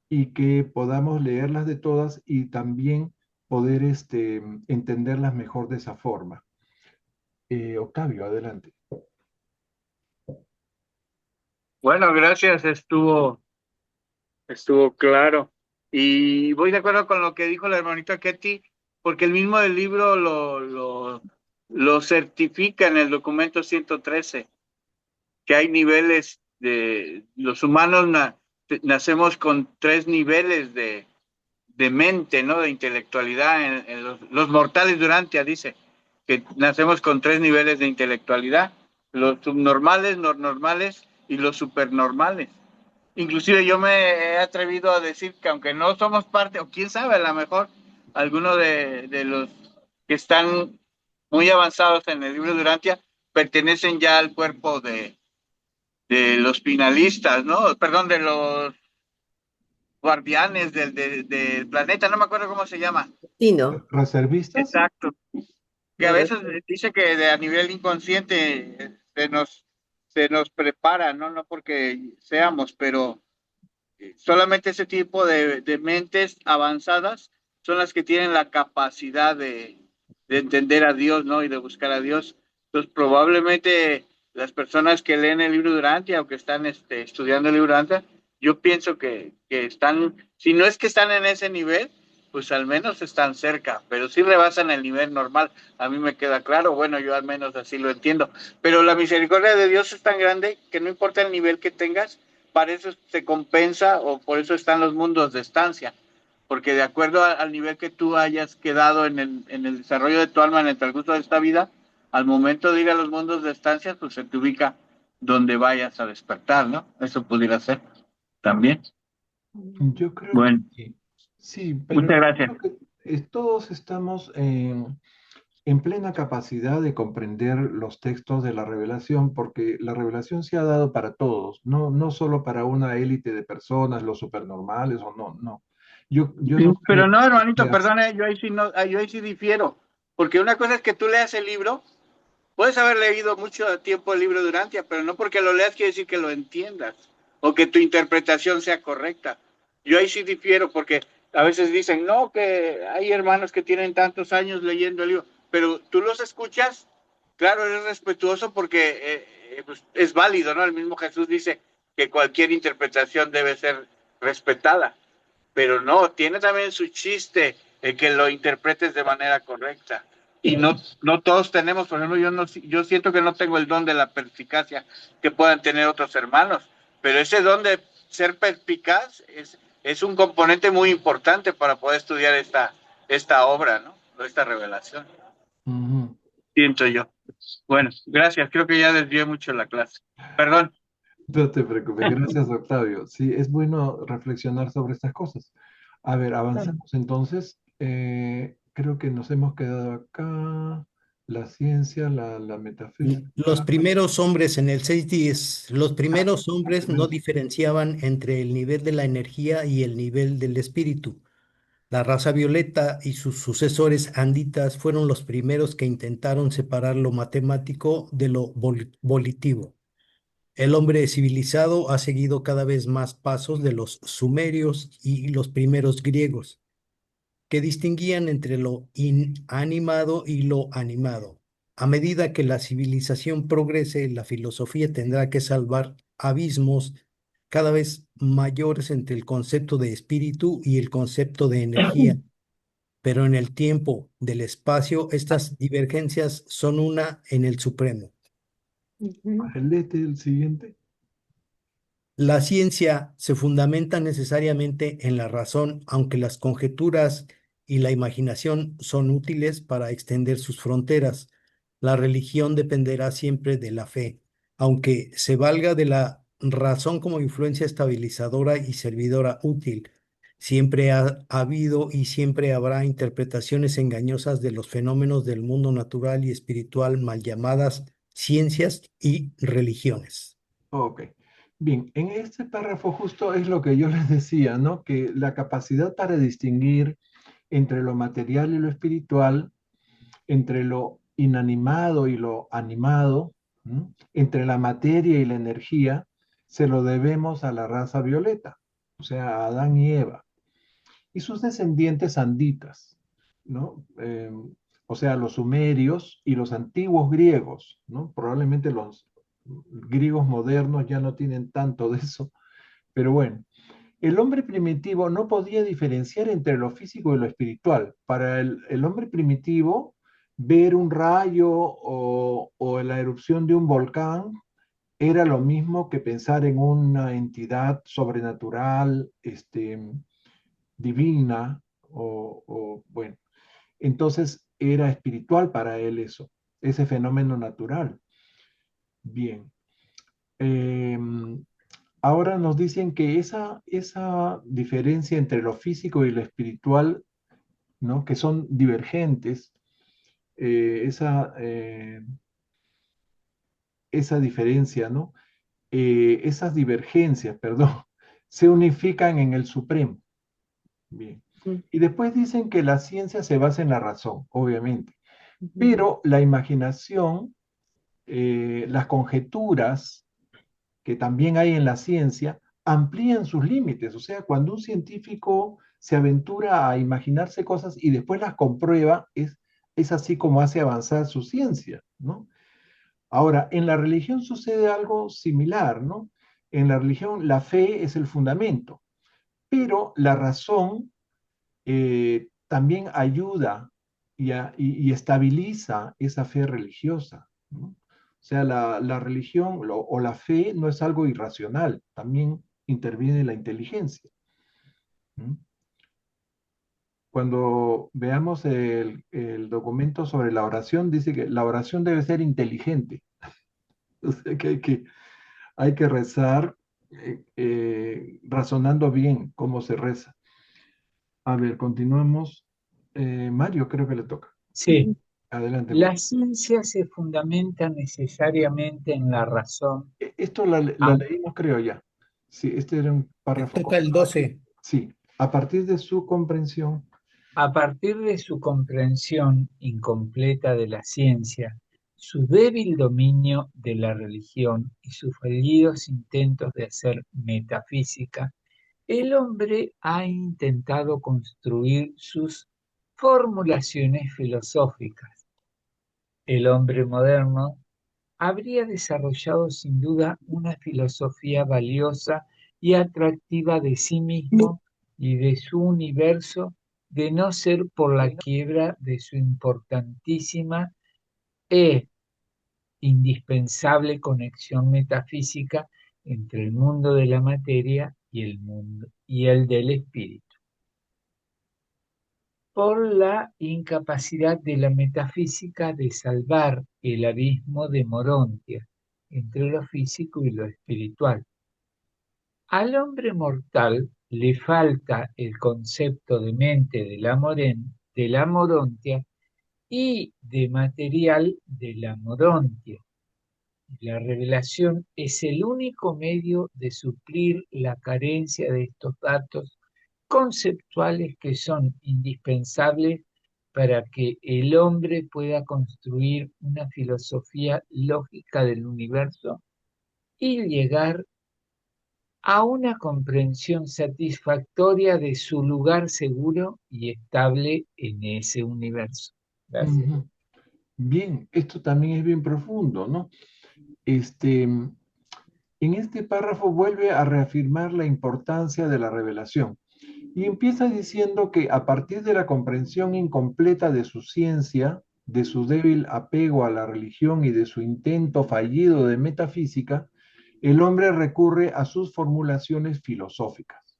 y que podamos leerlas de todas y también poder entenderlas mejor de esa forma. Octavio, adelante. Bueno, gracias, estuvo claro. Y voy de acuerdo con lo que dijo la hermanita Ketty, porque el mismo del libro lo certifica en el documento 113, que hay niveles los humanos nacemos con 3 niveles de mente, ¿no? De intelectualidad. En los mortales Durantia dice que nacemos con 3 niveles de intelectualidad: los subnormales, normales y los supernormales. Inclusive yo me he atrevido a decir que aunque no somos parte, o quién sabe, a lo mejor alguno de los que están muy avanzados en el libro Durantia pertenecen ya al cuerpo de los finalistas, ¿no? Perdón, guardianes del planeta, no me acuerdo cómo se llama. Tino, ¿Reservistas? Exacto. Que a no, veces dice que a nivel inconsciente se nos prepara, ¿no? No porque seamos, pero solamente ese tipo de mentes avanzadas son las que tienen la capacidad de entender a Dios, ¿no? Y de buscar a Dios. Entonces, probablemente las personas que leen el libro Durante, aunque están estudiando el libro Durante, yo pienso que están, si no es que están en ese nivel, pues al menos están cerca, pero sí rebasan el nivel normal. A mí me queda claro, bueno, yo al menos así lo entiendo. Pero la misericordia de Dios es tan grande que no importa el nivel que tengas, para eso se compensa o por eso están los mundos de estancia, porque de acuerdo al nivel que tú hayas quedado en el desarrollo de tu alma en el transcurso de esta vida, al momento de ir a los mundos de estancia, pues se te ubica donde vayas a despertar, ¿no? Eso pudiera ser también. Yo creo que Bueno, sí. Sí, pero muchas yo gracias. creo que todos estamos en plena capacidad de comprender los textos de la revelación, porque la revelación se ha dado para todos, no solo para una élite de personas, los supernormales o no, no. Yo no Pero creo no, que hermanito, sea así. perdone, yo ahí sí no, yo ahí sí difiero, porque una cosa es que tú leas el libro. Puedes haber leído mucho tiempo el libro Durantia, pero no porque lo leas quiere decir que lo entiendas o que tu interpretación sea correcta. Yo ahí sí difiero porque a veces dicen, no, que hay hermanos que tienen tantos años leyendo el libro, pero tú los escuchas, claro, eres respetuoso porque pues, es válido, ¿no? El mismo Jesús dice que cualquier interpretación debe ser respetada, pero no, tiene también su chiste el que lo interpretes de manera correcta. Y no todos tenemos, por ejemplo, yo siento que no tengo el don de la perspicacia que puedan tener otros hermanos, pero ese don de ser perspicaz es un componente muy importante para poder estudiar esta obra, ¿no? O esta revelación, Ujú. siento yo. Bueno, gracias, creo que ya desvié mucho la clase. Perdón. No te preocupes, gracias Octavio. Sí, es bueno reflexionar sobre estas cosas. A ver, avancemos entonces. Creo que nos hemos quedado acá. La ciencia, la Los metafísica. primeros hombres en el 610, los Ah, primeros hombres no primero. diferenciaban entre el nivel de la energía y el nivel del espíritu. La raza violeta y sus sucesores anditas fueron los primeros que intentaron separar lo matemático de lo volitivo. El hombre civilizado ha seguido cada vez más pasos de los sumerios y los primeros griegos, que distinguían entre lo inanimado y lo animado. A medida que la civilización progrese, la filosofía tendrá que salvar abismos cada vez mayores entre el concepto de espíritu y el concepto de energía. Pero en el tiempo del espacio, estas divergencias son una en el supremo. ujú, El siguiente. La ciencia se fundamenta necesariamente en la razón, aunque las conjeturas y la imaginación son útiles para extender sus fronteras. La religión dependerá siempre de la fe, aunque se valga de la razón como influencia estabilizadora y servidora útil. Siempre ha habido y siempre habrá interpretaciones engañosas de los fenómenos del mundo natural y espiritual mal llamadas ciencias y religiones. Ok. Bien, en este párrafo justo es lo que yo les decía, ¿no? Que la capacidad para distinguir entre lo material y lo espiritual, entre lo inanimado y lo animado, ¿m? Entre la materia y la energía, se lo debemos a la raza violeta, o sea, a Adán y Eva, y sus descendientes anditas, ¿no? O sea, los sumerios y los antiguos griegos, ¿no? Probablemente los griegos modernos ya no tienen tanto de eso, pero bueno. El hombre primitivo no podía diferenciar entre lo físico y lo espiritual. Para el hombre primitivo, ver un rayo o la erupción de un volcán era lo mismo que pensar en una entidad sobrenatural, divina, bueno. Entonces era espiritual para él eso, ese fenómeno natural. Bien. Em, Ahora nos dicen que esa diferencia entre lo físico y lo espiritual, ¿no? Que son divergentes, eh, esa, eh, esa diferencia, ¿no? Esas divergencias, perdón, se unifican en el Supremo. Bien. Mm, Y después dicen que la ciencia se basa en la razón, obviamente, ujú. pero la imaginación, las conjeturas que también hay en la ciencia, amplían sus límites. O sea, cuando un científico se aventura a imaginarse cosas y después las comprueba, es así como hace avanzar su ciencia, ¿no? Ahora, en la religión sucede algo similar, ¿no? En la religión la fe es el fundamento, pero la razón también ayuda y estabiliza esa fe religiosa, ¿no? O sea, la religión o la fe no es algo irracional, también interviene la inteligencia, ¿no? Cuando veamos el documento sobre la oración, dice que la oración debe ser inteligente. O sea, que hay que rezar razonando bien cómo se reza. A ver, continuamos. Mario, creo que le toca. Sí, Adelante, Mario. la ciencia se fundamenta necesariamente en la razón. Esto la Am- leímos, creo ya. Sí, este era un Te párrafo toca el completo. 12. Sí, a partir de su comprensión. A partir de su comprensión incompleta de la ciencia, su débil dominio de la religión y sus fallidos intentos de hacer metafísica, el hombre ha intentado construir sus formulaciones filosóficas. El hombre moderno habría desarrollado sin duda una filosofía valiosa y atractiva de sí mismo y de su universo, de no ser por la quiebra de su importantísima e indispensable conexión metafísica entre el mundo de la materia y el mundo y el del espíritu, por la incapacidad de la metafísica de salvar el abismo de Morontia entre lo físico y lo espiritual. Al hombre mortal le falta el concepto de mente de la Morontia y de material de la Morontia. La revelación es el único medio de suplir la carencia de estos datos conceptuales que son indispensables para que el hombre pueda construir una filosofía lógica del universo y llegar a una comprensión satisfactoria de su lugar seguro y estable en ese universo. Gracias. Ujú. Bien, esto también es bien profundo, ¿no? En este párrafo vuelve a reafirmar la importancia de la revelación y empieza diciendo que a partir de la comprensión incompleta de su ciencia, de su débil apego a la religión y de su intento fallido de metafísica, el hombre recurre a sus formulaciones filosóficas.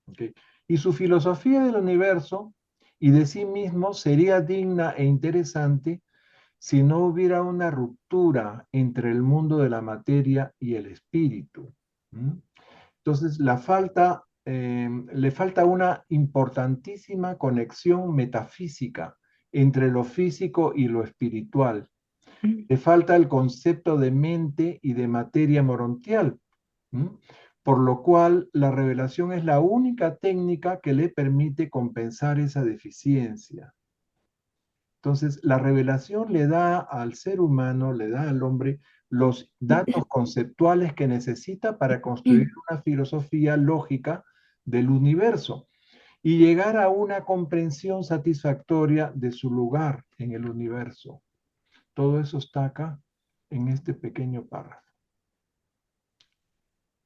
¿Ok? Y su filosofía del universo y de sí mismo sería digna e interesante si no hubiera una ruptura entre el mundo de la materia y el espíritu. ¿Mm? Entonces, le falta una importantísima conexión metafísica entre lo físico y lo espiritual. Le falta el concepto de mente y de materia morontial, ¿m? Por lo cual la revelación es la única técnica que le permite compensar esa deficiencia. Entonces, la revelación le da al ser humano, le da al hombre los datos conceptuales que necesita para construir una filosofía lógica del universo y llegar a una comprensión satisfactoria de su lugar en el universo. Todo eso está acá en este pequeño párrafo.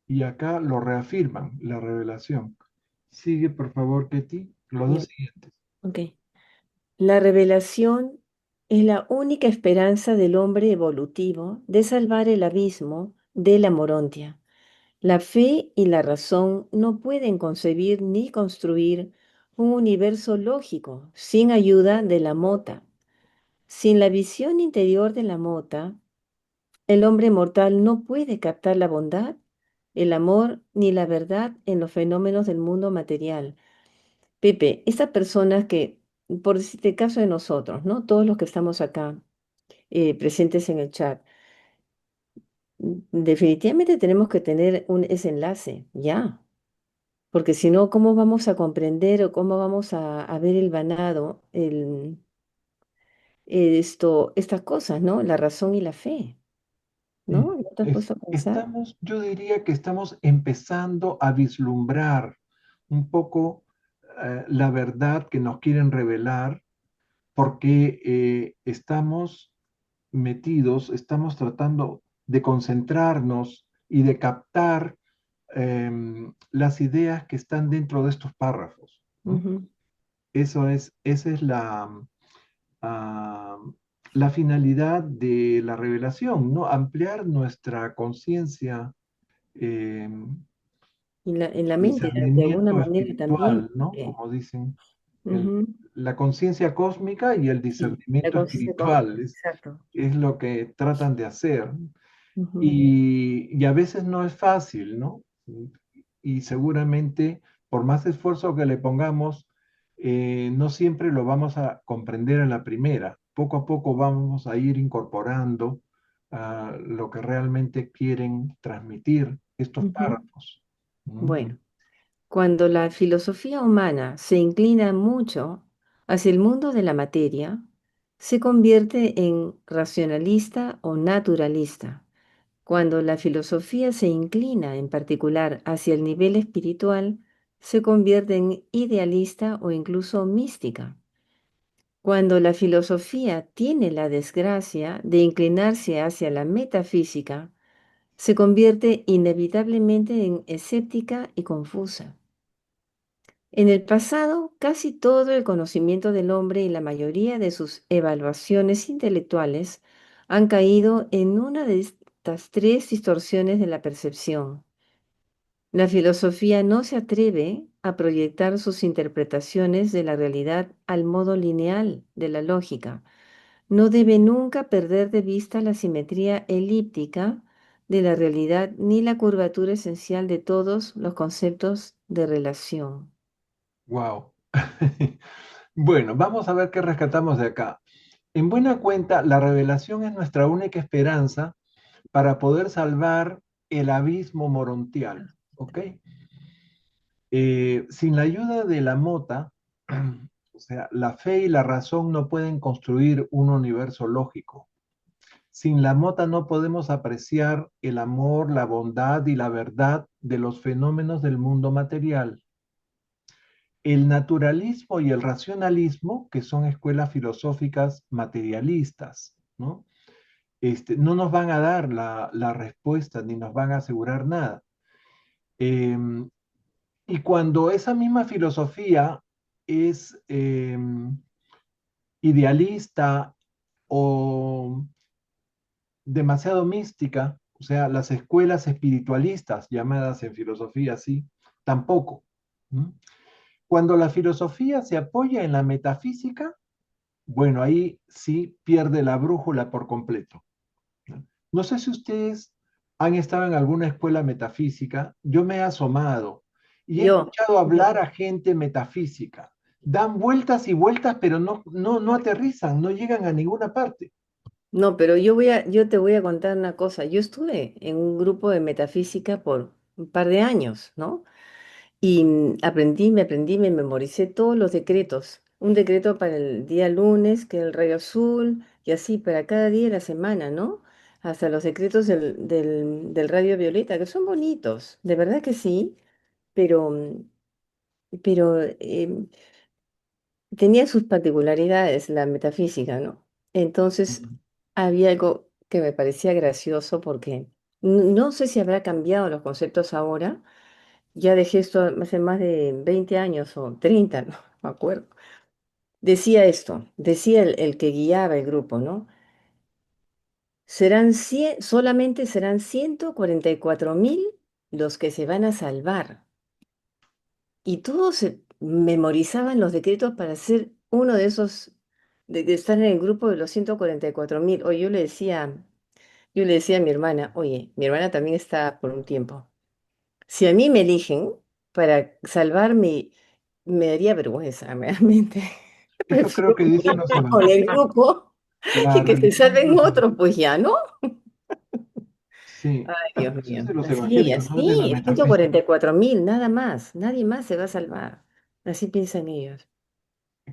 Y acá lo reafirman, la revelación. Sigue, por favor, Ketty, los dos Bien, siguientes. ok. La revelación es la única esperanza del hombre evolutivo de salvar el abismo de la morontia. La fe y la razón no pueden concebir ni construir un universo lógico sin ayuda de la mota. Sin la visión interior de la mota, el hombre mortal no puede captar la bondad, el amor ni la verdad en los fenómenos del mundo material. Pepe, estas personas que, por decirte el caso de nosotros, ¿no? Todos los que estamos acá presentes en el chat, definitivamente tenemos que tener ese enlace, ya. Porque si no, ¿cómo vamos a comprender o cómo vamos a ver el vanado, estas cosas, ¿no? La razón y la fe, Sí. ¿no? ¿No te has puesto a pensar? Yo diría que estamos empezando a vislumbrar un poco la verdad que nos quieren revelar porque estamos metidos, estamos tratando de concentrarnos y de captar las ideas que están dentro de estos párrafos, ¿no? Ujú. Esa es ah, la finalidad de la revelación, ¿no? Ampliar nuestra conciencia, eh, Y en la mente, de alguna discernimiento manera también. espiritual, ¿no? Como dicen, el- Ujú. la conciencia cósmica y el Sí, la discernimiento conciencia espiritual cósmica, exacto. es lo que tratan de hacer. Ujú, Y a veces no es fácil, ¿no? Y seguramente, por más esfuerzo que le pongamos, no siempre lo vamos a comprender en la primera. Poco a poco vamos a ir incorporando lo que realmente quieren transmitir estos ujú. párrafos. ¿Mm? Bueno, cuando la filosofía humana se inclina mucho hacia el mundo de la materia, se convierte en racionalista o naturalista. Cuando la filosofía se inclina en particular hacia el nivel espiritual, se convierte en idealista o incluso mística. Cuando la filosofía tiene la desgracia de inclinarse hacia la metafísica, se convierte inevitablemente en escéptica y confusa. En el pasado, casi todo el conocimiento del hombre y la mayoría de sus evaluaciones intelectuales han caído en una de estas tres distorsiones de la percepción. La filosofía no se atreve a proyectar sus interpretaciones de la realidad al modo lineal de la lógica. No debe nunca perder de vista la simetría elíptica de la realidad ni la curvatura esencial de todos los conceptos de relación. Wow. Bueno, vamos a ver qué rescatamos de acá. En buena cuenta, la revelación es nuestra única esperanza para poder salvar el abismo morontial, ¿ok? Sin la ayuda de la mota, o sea, la fe y la razón no pueden construir un universo lógico. Sin la mota no podemos apreciar el amor, la bondad y la verdad de los fenómenos del mundo material. El naturalismo y el racionalismo, que son escuelas filosóficas materialistas, ¿no? No nos van a dar la respuesta ni nos van a asegurar nada. Em, y cuando esa misma filosofía es idealista o demasiado mística, o sea, las escuelas espiritualistas llamadas en filosofía así, tampoco. ¿M? Cuando la filosofía se apoya en la metafísica, bueno, ahí sí pierde la brújula por completo. ¿No? No sé si ustedes han estado en alguna escuela metafísica, yo me he asomado y he Yo, escuchado hablar a gente metafísica. Dan vueltas y vueltas, pero no aterrizan, no llegan a ninguna parte. no, pero yo te voy a contar una cosa. Yo estuve en un grupo de metafísica por un par de años, ¿no? Y me memoricé todos los decretos. Un decreto para el día lunes, que es el rayo azul, y así para cada día de la semana, ¿no? Hasta los decretos del rayo violeta, que son bonitos, de verdad que sí, pero, pero tenía sus particularidades la metafísica, ¿no? Entonces, había algo que me parecía gracioso porque no sé si habrá cambiado los conceptos ahora. Ya dejé esto hace más de 20 años o 30, no me acuerdo. Decía esto, decía el que guiaba el grupo, ¿no? Solamente serán 144.000 los que se van a salvar. Y todos memorizaban los decretos para ser uno de esos, de estar en el grupo de los 144.000. O yo le decía a mi hermana, oye, mi hermana también está por un tiempo. Si a mí me eligen para salvarme, me daría vergüenza, realmente. Eso creo Prefiero que dicen morir los con el evangélicos. grupo La y que se religión de salven los otros, pues ya, ¿no? Sí, Ay, Dios eso es mío. de los Así, evangelios, no es de la así, metafísica. 144.000, nada más. Nadie más se va a salvar. Así piensan ellos.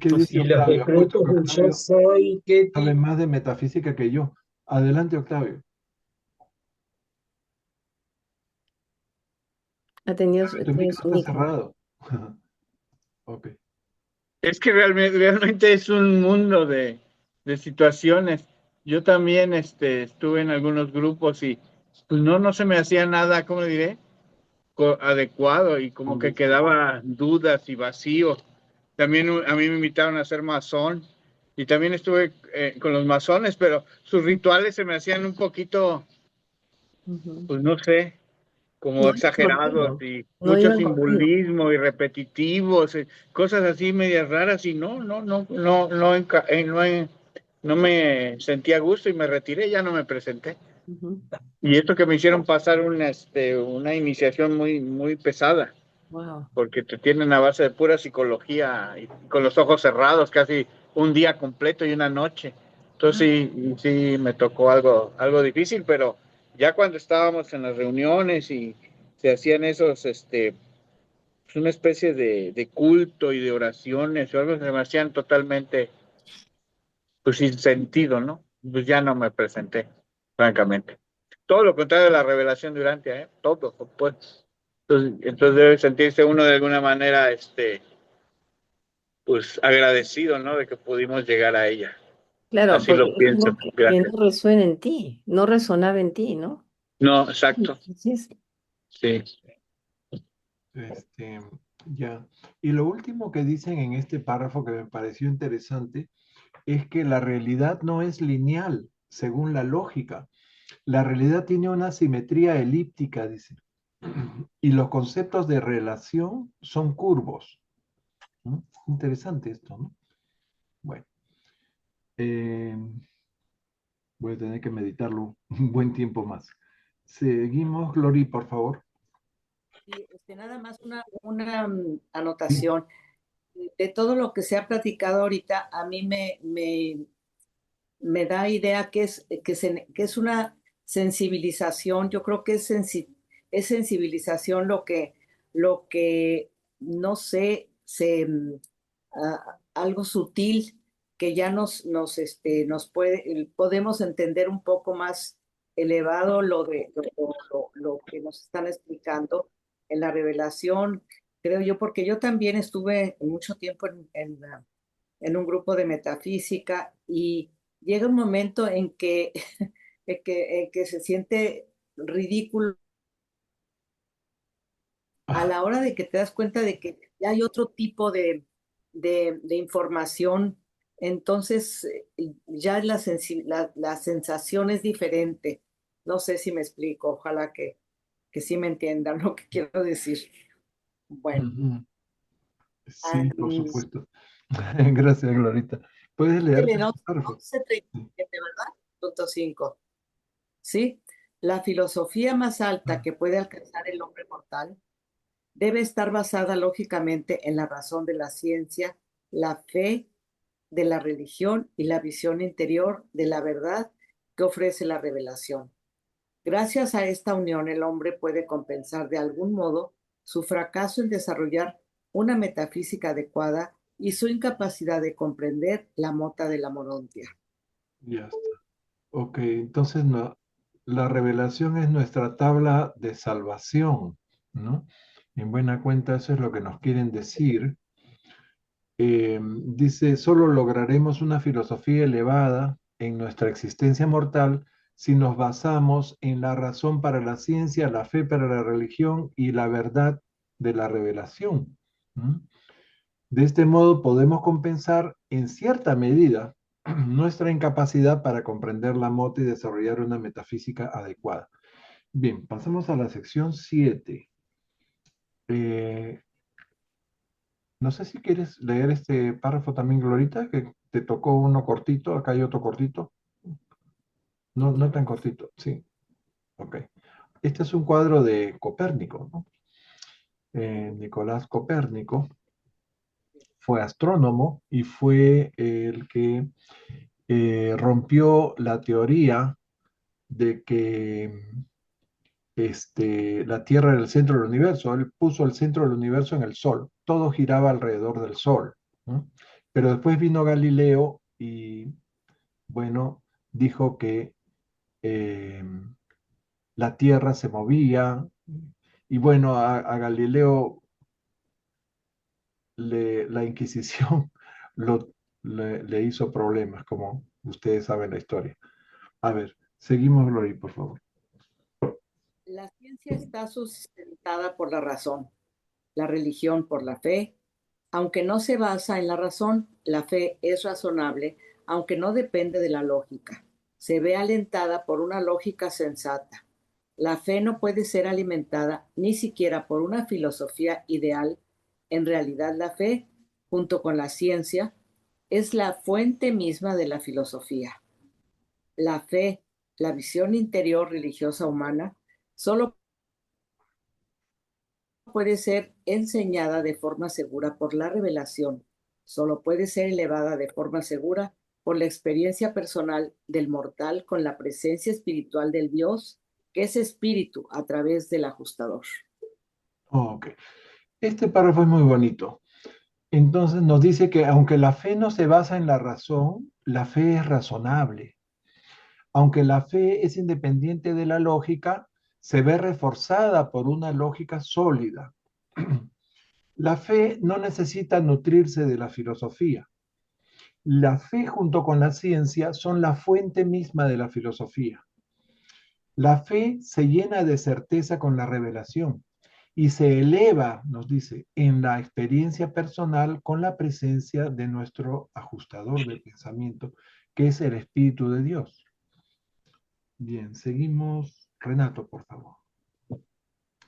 ¿Qué dice Y los Octavio? Apuesto decretos que del yo Octavio soy, sabe Ketty, más de metafísica que yo. Adelante, Octavio. Tu Tiene micro su está micro. cerrado. Ok. Es que realmente es un mundo de situaciones. Yo también estuve en algunos grupos y pues no se me hacía nada, ¿cómo diré? Adecuado y como que quedaba dudas y vacío. También a mí me invitaron a ser masón y también estuve con los masones, pero sus rituales se me hacían un poquito, Ujú. pues no sé, como No iban exagerados contigo. y No mucho iban contigo. simbolismo y repetitivos, cosas así medias raras y no me sentía a gusto y me retiré, ya no me presenté. Ujú. Y esto que me hicieron pasar una iniciación muy pesada, Wow. porque te tienen a base de pura psicología y con los ojos cerrados, casi un día completo y una noche. Ah, Entonces sí me tocó algo difícil, pero ya cuando estábamos en las reuniones y se hacían pues una especie de culto y de oraciones o algo, se me hacían totalmente, pues sin sentido, ¿no? Pues ya no me presenté, francamente. Todo lo contrario de la revelación de Urantia, ¿eh? Todo, pues. Entonces debe sentirse uno de alguna manera, pues agradecido, ¿no? De que pudimos llegar a ella. claro, Así porque lo es pienso. algo que Gracias. no resuena en ti, no resonaba en ti, ¿no? No, exacto. Entonces, Sí. Este, ya. Y lo último que dicen en este párrafo que me pareció interesante es que la realidad no es lineal, según la lógica. La realidad tiene una simetría elíptica, dice. Y los conceptos de relación son curvos. ¿No? Interesante esto, ¿no? Bueno, eh, voy a tener que meditarlo un buen tiempo más. Seguimos, Glory, por favor. Sí, nada más una anotación. De todo lo que se ha platicado ahorita, a mí me da idea que es una sensibilización. Yo creo que es sensibilización lo que no sé, algo sutil que ya podemos entender un poco más elevado lo que nos están explicando en la revelación, creo yo, porque yo también estuve mucho tiempo en un grupo de metafísica y llega un momento en que, en que se siente ridículo a Ah, la hora de que te das cuenta de que ya hay otro tipo de información, entonces ya la sensación es diferente. No sé si me explico, ojalá que sí me entiendan lo que quiero decir. Bueno, ujú. ah, Sí, por supuesto. Gracias, Glorita. ¿Puedes leer en ese párrafo? 11:37, ¿verdad? Punto 5. ¿Sí? La filosofía más alta que puede alcanzar el hombre mortal debe estar basada lógicamente en la razón de la ciencia, la fe de la religión y la visión interior de la verdad que ofrece la revelación. Gracias a esta unión, el hombre puede compensar de algún modo su fracaso en desarrollar una metafísica adecuada y su incapacidad de comprender la mota de la morontia. Ya está. Ok, entonces la revelación es nuestra tabla de salvación, ¿no? En buena cuenta eso es lo que nos quieren decir. Dice, solo lograremos una filosofía elevada en nuestra existencia mortal si nos basamos en la razón para la ciencia, la fe para la religión y la verdad de la revelación. ¿Mm? De este modo podemos compensar en cierta medida nuestra incapacidad para comprender la mota y desarrollar una metafísica adecuada. Bien, pasamos a la sección 7. No sé si quieres leer este párrafo también, Glorita, que te tocó uno cortito, acá hay otro cortito. No, no tan cortito, sí. Ok. Este es un cuadro de Copérnico, ¿no? Nicolás Copérnico fue astrónomo y fue el que rompió la teoría de que la Tierra era el centro del universo. Él puso el centro del universo en el Sol. Todo giraba alrededor del Sol, ¿no? Pero después vino Galileo y, bueno, dijo que eh, la Tierra se movía. Y bueno, a Galileo la Inquisición le hizo problemas, como ustedes saben la historia. A ver, seguimos, Glory, por favor. La ciencia está sustentada por la razón, la religión por la fe. Aunque no se basa en la razón, la fe es razonable, aunque no depende de la lógica. Se ve alentada por una lógica sensata. La fe no puede ser alimentada ni siquiera por una filosofía ideal. En realidad, la fe, junto con la ciencia, es la fuente misma de la filosofía. La fe, la visión interior religiosa humana, solo puede ser enseñada de forma segura por la revelación, solo puede ser elevada de forma segura por la experiencia personal del mortal con la presencia espiritual del Dios, que es espíritu a través del ajustador. Ok. Este párrafo es muy bonito. Entonces nos dice que aunque la fe no se basa en la razón, la fe es razonable. Aunque la fe es independiente de la lógica, se ve reforzada por una lógica sólida. La fe no necesita nutrirse de la filosofía. La fe junto con la ciencia son la fuente misma de la filosofía. La fe se llena de certeza con la revelación y se eleva, nos dice, en la experiencia personal con la presencia de nuestro ajustador de pensamiento, que es el Espíritu de Dios. Bien, seguimos. Renato, por favor.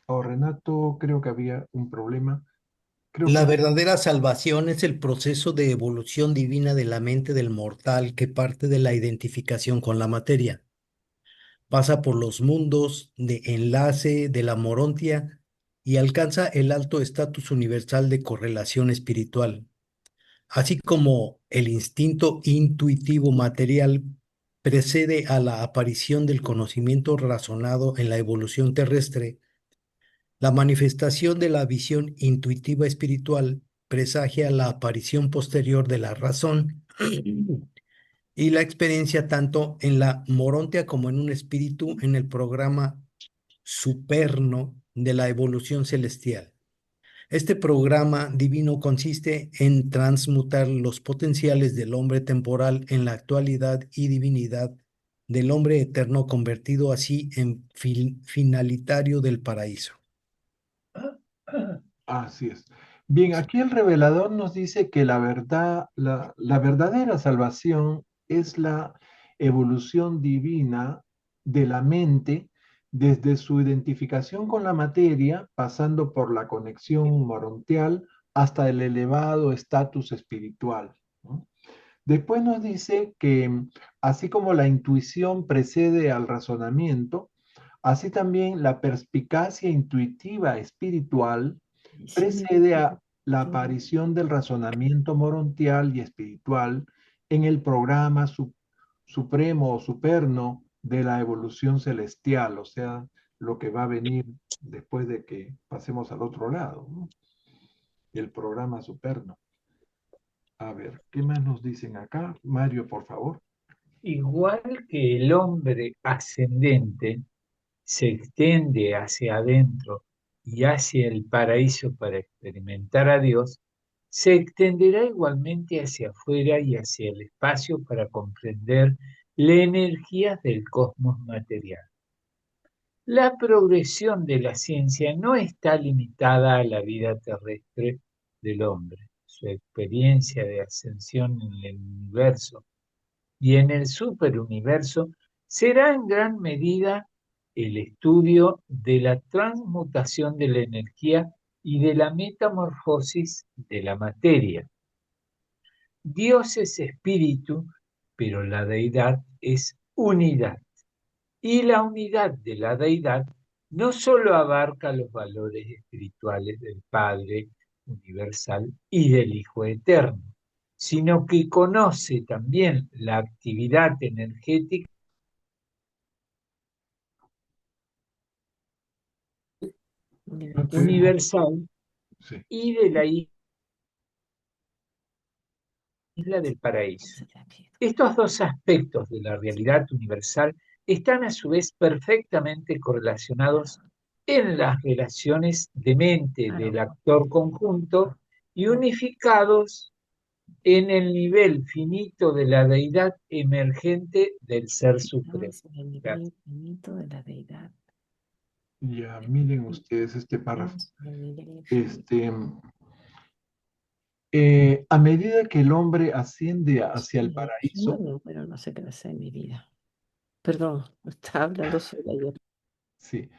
Oh, Renato, creo que había un problema. Creo La que... verdadera salvación es el proceso de evolución divina de la mente del mortal que parte de la identificación con la materia. Pasa por los mundos de enlace de la morontia y alcanza el alto estatus universal de correlación espiritual. Así como el instinto intuitivo material precede a la aparición del conocimiento razonado en la evolución terrestre, la manifestación de la visión intuitiva espiritual presagia la aparición posterior de la razón y la experiencia tanto en la morontia como en un espíritu en el programa superno de la evolución celestial. Este programa divino consiste en transmutar los potenciales del hombre temporal en la actualidad y divinidad del hombre eterno, convertido así en finalitario del paraíso. Así es. Bien, aquí el revelador nos dice que la verdad, la verdadera salvación es la evolución divina de la mente desde su identificación con la materia, pasando por la conexión morontial hasta el elevado estatus espiritual, ¿no? Después nos dice que así como la intuición precede al razonamiento, así también la perspicacia intuitiva espiritual precede a la aparición del razonamiento morontial y espiritual en el programa supremo o superno de la evolución celestial, o sea, lo que va a venir después de que pasemos al otro lado, ¿no? El programa superno. A ver, ¿qué más nos dicen acá? Mario, por favor. Igual que el hombre ascendente se extiende hacia adentro y hacia el paraíso para experimentar a Dios, se extenderá igualmente hacia afuera y hacia el espacio para comprender la energía del cosmos material. La progresión de la ciencia no está limitada a la vida terrestre del hombre. Su experiencia de ascensión en el universo y en el superuniverso será en gran medida el estudio de la transmutación de la energía y de la metamorfosis de la materia. Dios es espíritu, pero la deidad es unidad. Y la unidad de la deidad no solo abarca los valores espirituales del Padre universal y del Hijo eterno, sino que conoce también la actividad energética Ok, universal sí. y de la isla del paraíso. Estos dos aspectos de la realidad universal están a su vez perfectamente correlacionados en las relaciones de mente del actor conjunto y unificados en el nivel finito de la deidad emergente del Ser Supremo. Estamos en el nivel finito de la deidad. Ya, miren ustedes este párrafo. Estamos en el nivel infinito. A medida que el hombre asciende hacia el Sí, paraíso, bueno, no sé qué hacer en mi vida. Perdón, estaba hablando sola yo. sí,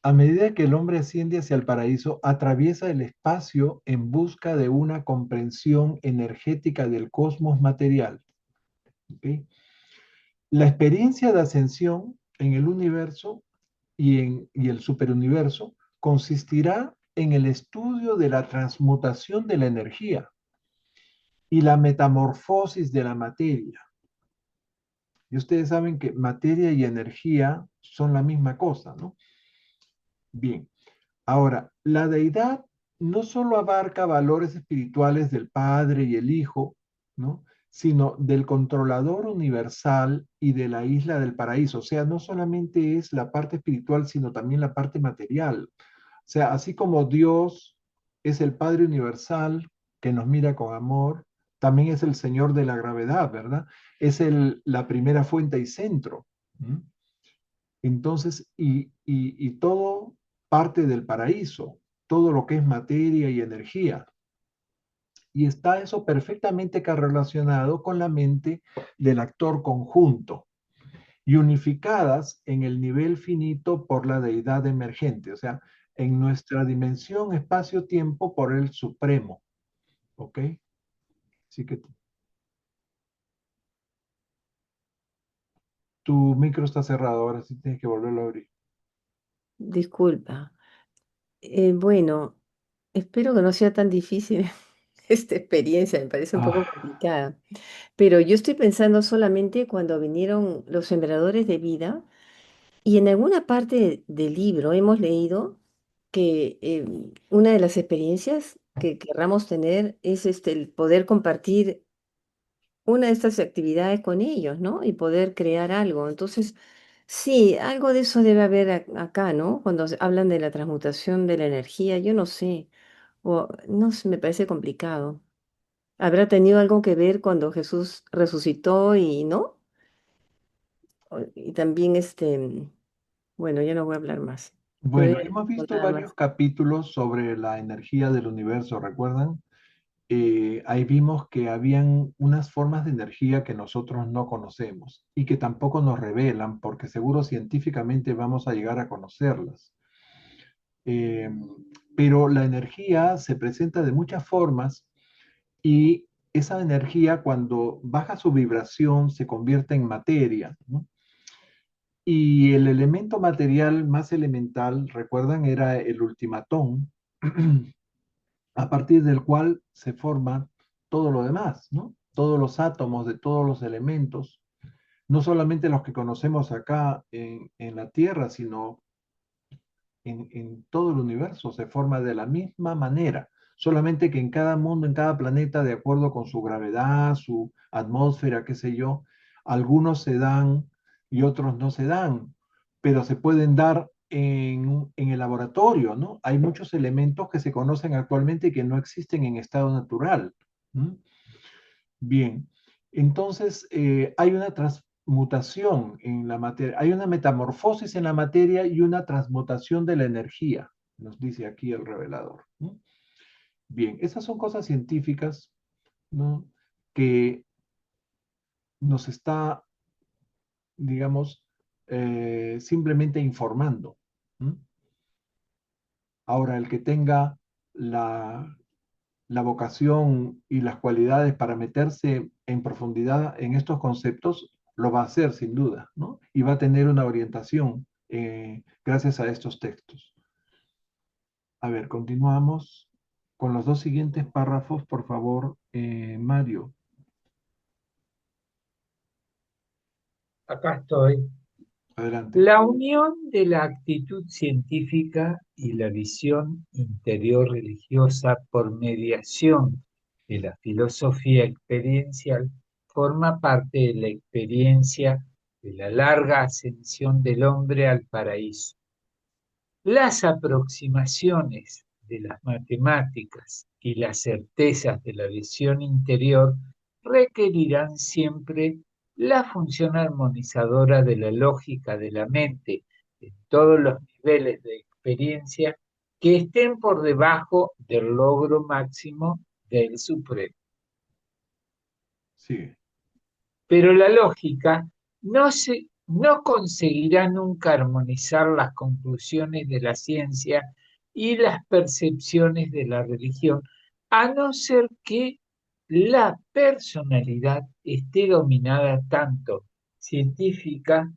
a medida que el hombre asciende hacia el paraíso, atraviesa el espacio en busca de una comprensión energética del cosmos material. ¿Ok? La experiencia de ascensión en el universo y el superuniverso consistirá en el estudio de la transmutación de la energía y la metamorfosis de la materia. Y ustedes saben que materia y energía son la misma cosa, ¿no? Bien, ahora, la deidad no solo abarca valores espirituales del Padre y el Hijo, ¿no? Sino del controlador universal y de la isla del paraíso. O sea, no solamente es la parte espiritual, sino también la parte material. O sea, así como Dios es el Padre universal que nos mira con amor, también es el Señor de la gravedad, ¿verdad? Es la primera fuente y centro. ¿Mm? Entonces, y todo parte del paraíso, todo lo que es materia y energía. Y está eso perfectamente correlacionado con la mente del actor conjunto y unificadas en el nivel finito por la deidad emergente, o sea, en nuestra dimensión espacio-tiempo por el supremo. ¿Ok? Así que tu micro está cerrado, ahora sí tienes que volverlo a abrir. Disculpa. Bueno, espero que no sea tan difícil esta experiencia, me parece un poco Ah, complicada. Pero yo estoy pensando solamente cuando vinieron los sembradores de vida y en alguna parte del libro hemos leído que una de las experiencias que querramos tener es el poder compartir una de estas actividades con ellos, ¿no? Y poder crear algo. Entonces, sí, algo de eso debe haber acá, ¿no? Cuando hablan de la transmutación de la energía, yo no sé, o no sé, me parece complicado. ¿Habrá tenido algo que ver cuando Jesús resucitó y no? Y también bueno, ya no voy a hablar más. Te voy bueno, a hemos decir visto nada varios más. capítulos sobre la energía del universo, ¿recuerdan? Ahí vimos que habían unas formas de energía que nosotros no conocemos y que tampoco nos revelan, porque seguro científicamente vamos a llegar a conocerlas. Eh, pero la energía se presenta de muchas formas y esa energía cuando baja su vibración se convierte en materia, ¿no? Y el elemento material más elemental, recuerdan, era el ultimatón, a partir del cual se forma todo lo demás, ¿no? Todos los átomos de todos los elementos, no solamente los que conocemos acá en la Tierra, sino en todo el universo, se forma de la misma manera, solamente que en cada mundo, en cada planeta, de acuerdo con su gravedad, su atmósfera, qué sé yo, algunos se dan y otros no se dan, pero se pueden dar en el laboratorio, ¿no? Hay muchos elementos que se conocen actualmente y que no existen en estado natural. ¿Mm? Bien, entonces hay una transmutación en la materia, hay una metamorfosis en la materia y una transmutación de la energía, nos dice aquí el revelador. ¿No? Bien, esas son cosas científicas, ¿no? Que nos está, digamos, simplemente informando. ¿Mm? Ahora, el que tenga la vocación y las cualidades para meterse en profundidad en estos conceptos, lo va a hacer sin duda, ¿no? Y va a tener una orientación gracias a estos textos. A ver, continuamos con los dos siguientes párrafos, por favor, Mario. Acá estoy. Adelante. La unión de la actitud científica y la visión interior religiosa por mediación de la filosofía experiencial forma parte de la experiencia de la larga ascensión del hombre al paraíso. Las aproximaciones de las matemáticas y las certezas de la visión interior requerirán siempre la función armonizadora de la lógica de la mente en todos los niveles de experiencia que estén por debajo del logro máximo del supremo. Sigue. Pero la lógica no conseguirá nunca armonizar las conclusiones de la ciencia y las percepciones de la religión, a no ser que la personalidad esté dominada tanto científica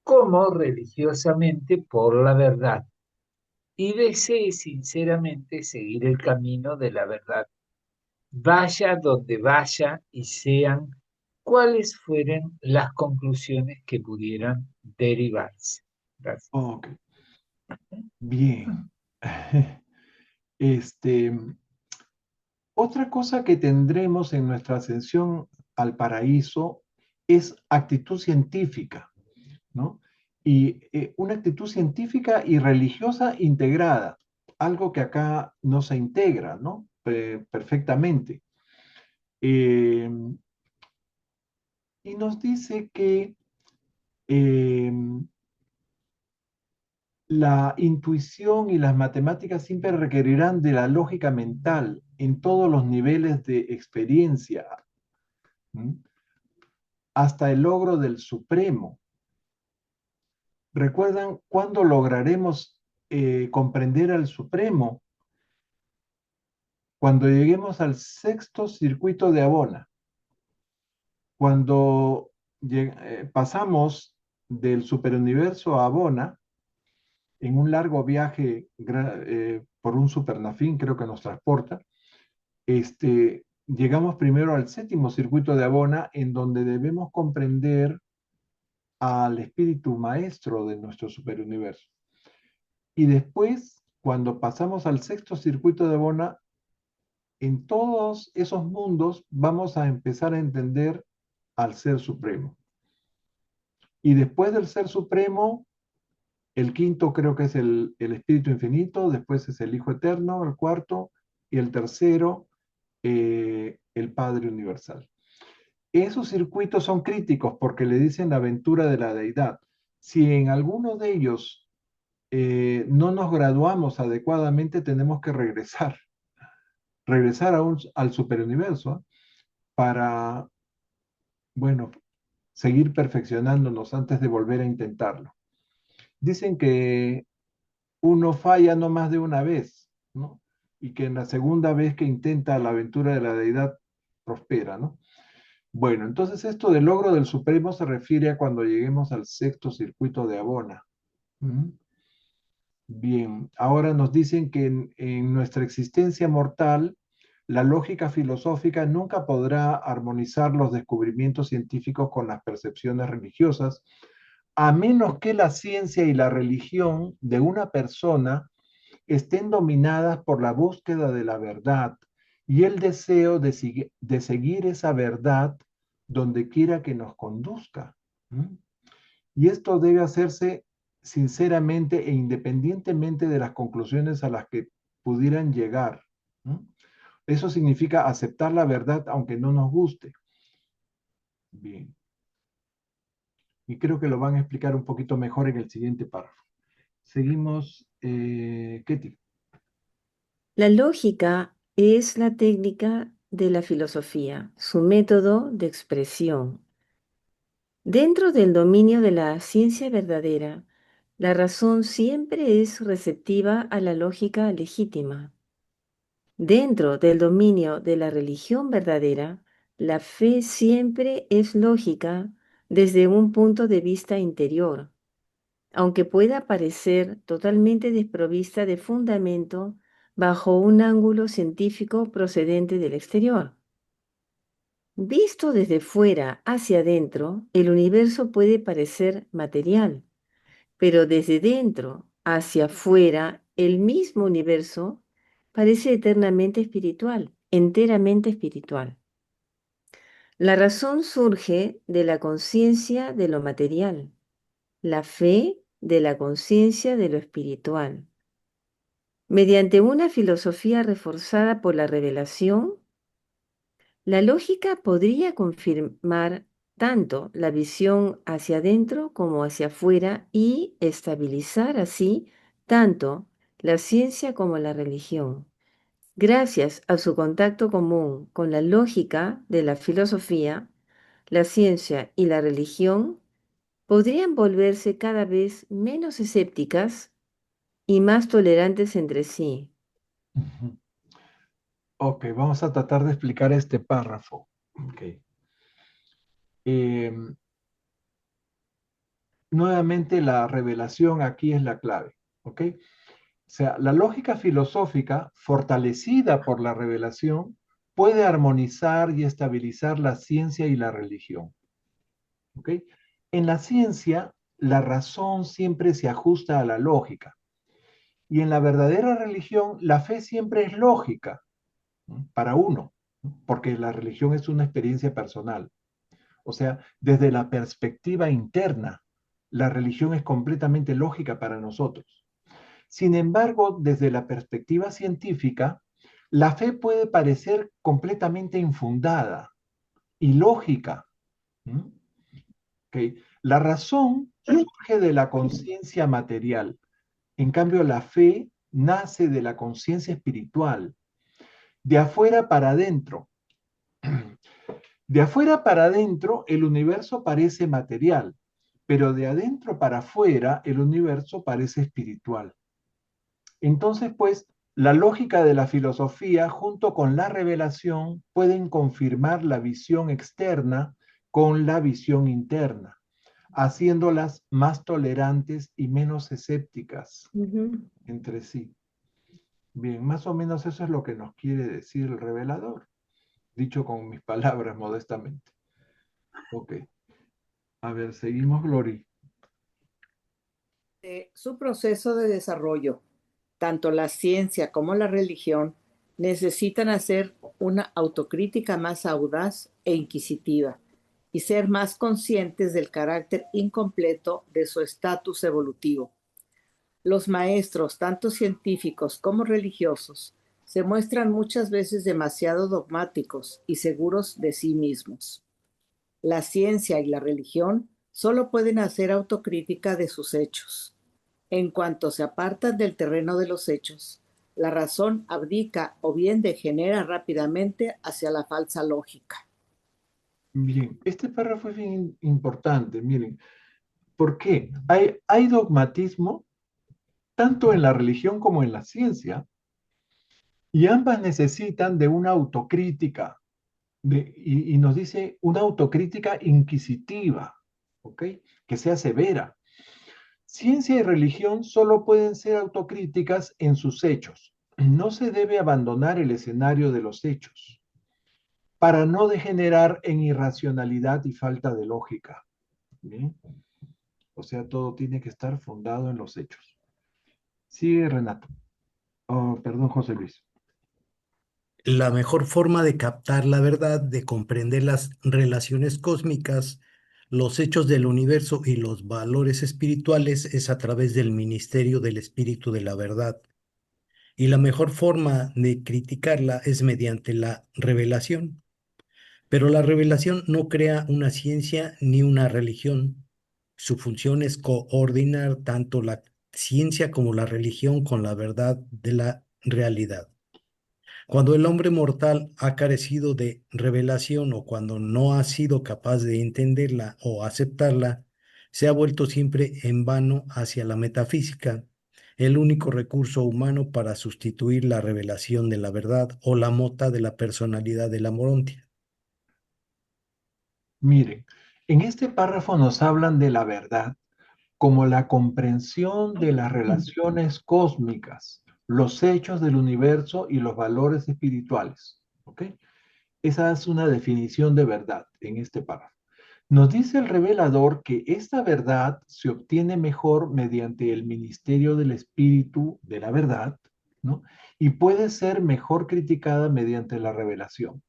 como religiosamente por la verdad y desee sinceramente seguir el camino de la verdad, vaya donde vaya y sean cuáles fueran las conclusiones que pudieran derivarse. Gracias. Ok, bien. Este, otra cosa que tendremos en nuestra ascensión al paraíso es actitud científica, ¿no? Y una actitud científica y religiosa integrada, algo que acá no se integra, ¿no? Perfectamente. Eh, y nos dice que eh, la intuición y las matemáticas siempre requerirán de la lógica mental en todos los niveles de experiencia, ¿m? Hasta el logro del supremo. ¿Recuerdan cuándo lograremos comprender al supremo? Cuando lleguemos al sexto circuito de Abona, cuando pasamos del superuniverso a Abona, en un largo viaje por un supernafín, creo que nos transporta, llegamos primero al séptimo circuito de Abona, en donde debemos comprender al espíritu maestro de nuestro superuniverso. Y después, cuando pasamos al sexto circuito de Abona, en todos esos mundos vamos a empezar a entender al Ser Supremo. Y después del Ser Supremo, el quinto creo que es el Espíritu Infinito, después es el Hijo Eterno, el cuarto, y el tercero, el Padre Universal. Esos circuitos son críticos porque le dicen la aventura de la deidad. Si en alguno de ellos no nos graduamos adecuadamente, tenemos que regresar al superuniverso para, bueno, seguir perfeccionándonos antes de volver a intentarlo. Dicen que uno falla no más de una vez, ¿no? Y que en la segunda vez que intenta la aventura de la deidad prospera, ¿no? Bueno, entonces esto del logro del Supremo se refiere a cuando lleguemos al sexto circuito de Abona. ¿Mm? Bien, ahora nos dicen que en nuestra existencia mortal, la lógica filosófica nunca podrá armonizar los descubrimientos científicos con las percepciones religiosas, a menos que la ciencia y la religión de una persona estén dominadas por la búsqueda de la verdad y el deseo de seguir esa verdad donde quiera que nos conduzca. ¿Mm? Y esto debe hacerse sinceramente e independientemente de las conclusiones a las que pudieran llegar. ¿Mm? Eso significa aceptar la verdad aunque no nos guste. Bien. Y creo que lo van a explicar un poquito mejor en el siguiente párrafo. Seguimos, Ketty. La lógica es la técnica de la filosofía, su método de expresión. Dentro del dominio de la ciencia verdadera, la razón siempre es receptiva a la lógica legítima. Dentro del dominio de la religión verdadera, la fe siempre es lógica desde un punto de vista interior, aunque pueda parecer totalmente desprovista de fundamento bajo un ángulo científico procedente del exterior. Visto desde fuera hacia adentro, el universo puede parecer material, pero desde dentro hacia afuera, el mismo universo parece eternamente espiritual, enteramente espiritual. La razón surge de la conciencia de lo material, la fe de la conciencia de lo espiritual. Mediante una filosofía reforzada por la revelación, la lógica podría confirmar tanto la visión hacia adentro como hacia afuera y estabilizar así tanto la ciencia como la religión. Gracias a su contacto común con la lógica de la filosofía, la ciencia y la religión podrían volverse cada vez menos escépticas y más tolerantes entre sí. Ujú. Ok, vamos a tratar de explicar este párrafo. Ok. Em, Nuevamente la revelación aquí es la clave. ¿Ok? O sea, la lógica filosófica, fortalecida por la revelación, puede armonizar y estabilizar la ciencia y la religión. ¿Ok? En la ciencia, la razón siempre se ajusta a la lógica. Y en la verdadera religión, la fe siempre es lógica, ¿no? Para uno, ¿no? Porque la religión es una experiencia personal. O sea, desde la perspectiva interna, la religión es completamente lógica para nosotros. Sin embargo, desde la perspectiva científica, la fe puede parecer completamente infundada, ilógica. ¿Mm? ¿Ok? La razón surge de la conciencia material. En cambio, la fe nace de la conciencia espiritual, de afuera para adentro. De afuera para adentro, el universo parece material, pero de adentro para afuera, el universo parece espiritual. Entonces, pues, la lógica de la filosofía junto con la revelación pueden confirmar la visión externa con la visión interna, haciéndolas más tolerantes y menos escépticas Ujú. entre sí. Bien, más o menos eso es lo que nos quiere decir el revelador, dicho con mis palabras modestamente. Ok, a ver, seguimos, Glory. Su proceso de desarrollo, tanto la ciencia como la religión, necesitan hacer una autocrítica más audaz e inquisitiva y ser más conscientes del carácter incompleto de su estatus evolutivo. Los maestros, tanto científicos como religiosos, se muestran muchas veces demasiado dogmáticos y seguros de sí mismos. La ciencia y la religión solo pueden hacer autocrítica de sus hechos. En cuanto se apartan del terreno de los hechos, la razón abdica o bien degenera rápidamente hacia la falsa lógica. Bien, este párrafo es bien importante, miren. ¿Por qué? Hay dogmatismo tanto en la religión como en la ciencia, y ambas necesitan de una autocrítica, y nos dice una autocrítica inquisitiva, ¿ok? Que sea severa. Ciencia y religión solo pueden ser autocríticas en sus hechos. No se debe abandonar el escenario de los hechos para no degenerar en irracionalidad y falta de lógica. ¿Bien? O sea, todo tiene que estar fundado en los hechos. Sigue Renato. Oh, perdón, José Luis. La mejor forma de captar la verdad, de comprender las relaciones cósmicas, los hechos del universo y los valores espirituales es a través del ministerio del Espíritu de la Verdad. Y la mejor forma de criticarla es mediante la revelación. Pero la revelación no crea una ciencia ni una religión. Su función es coordinar tanto la ciencia como la religión con la verdad de la realidad. Cuando el hombre mortal ha carecido de revelación o cuando no ha sido capaz de entenderla o aceptarla, se ha vuelto siempre en vano hacia la metafísica, el único recurso humano para sustituir la revelación de la verdad o la mota de la personalidad de la Morontia. Miren, en este párrafo nos hablan de la verdad como la comprensión de las relaciones cósmicas, los hechos del universo y los valores espirituales. ¿Ok? Esa es una definición de verdad en este párrafo. Nos dice el revelador que esta verdad se obtiene mejor mediante el ministerio del Espíritu de la verdad, ¿no? Y puede ser mejor criticada mediante la revelación.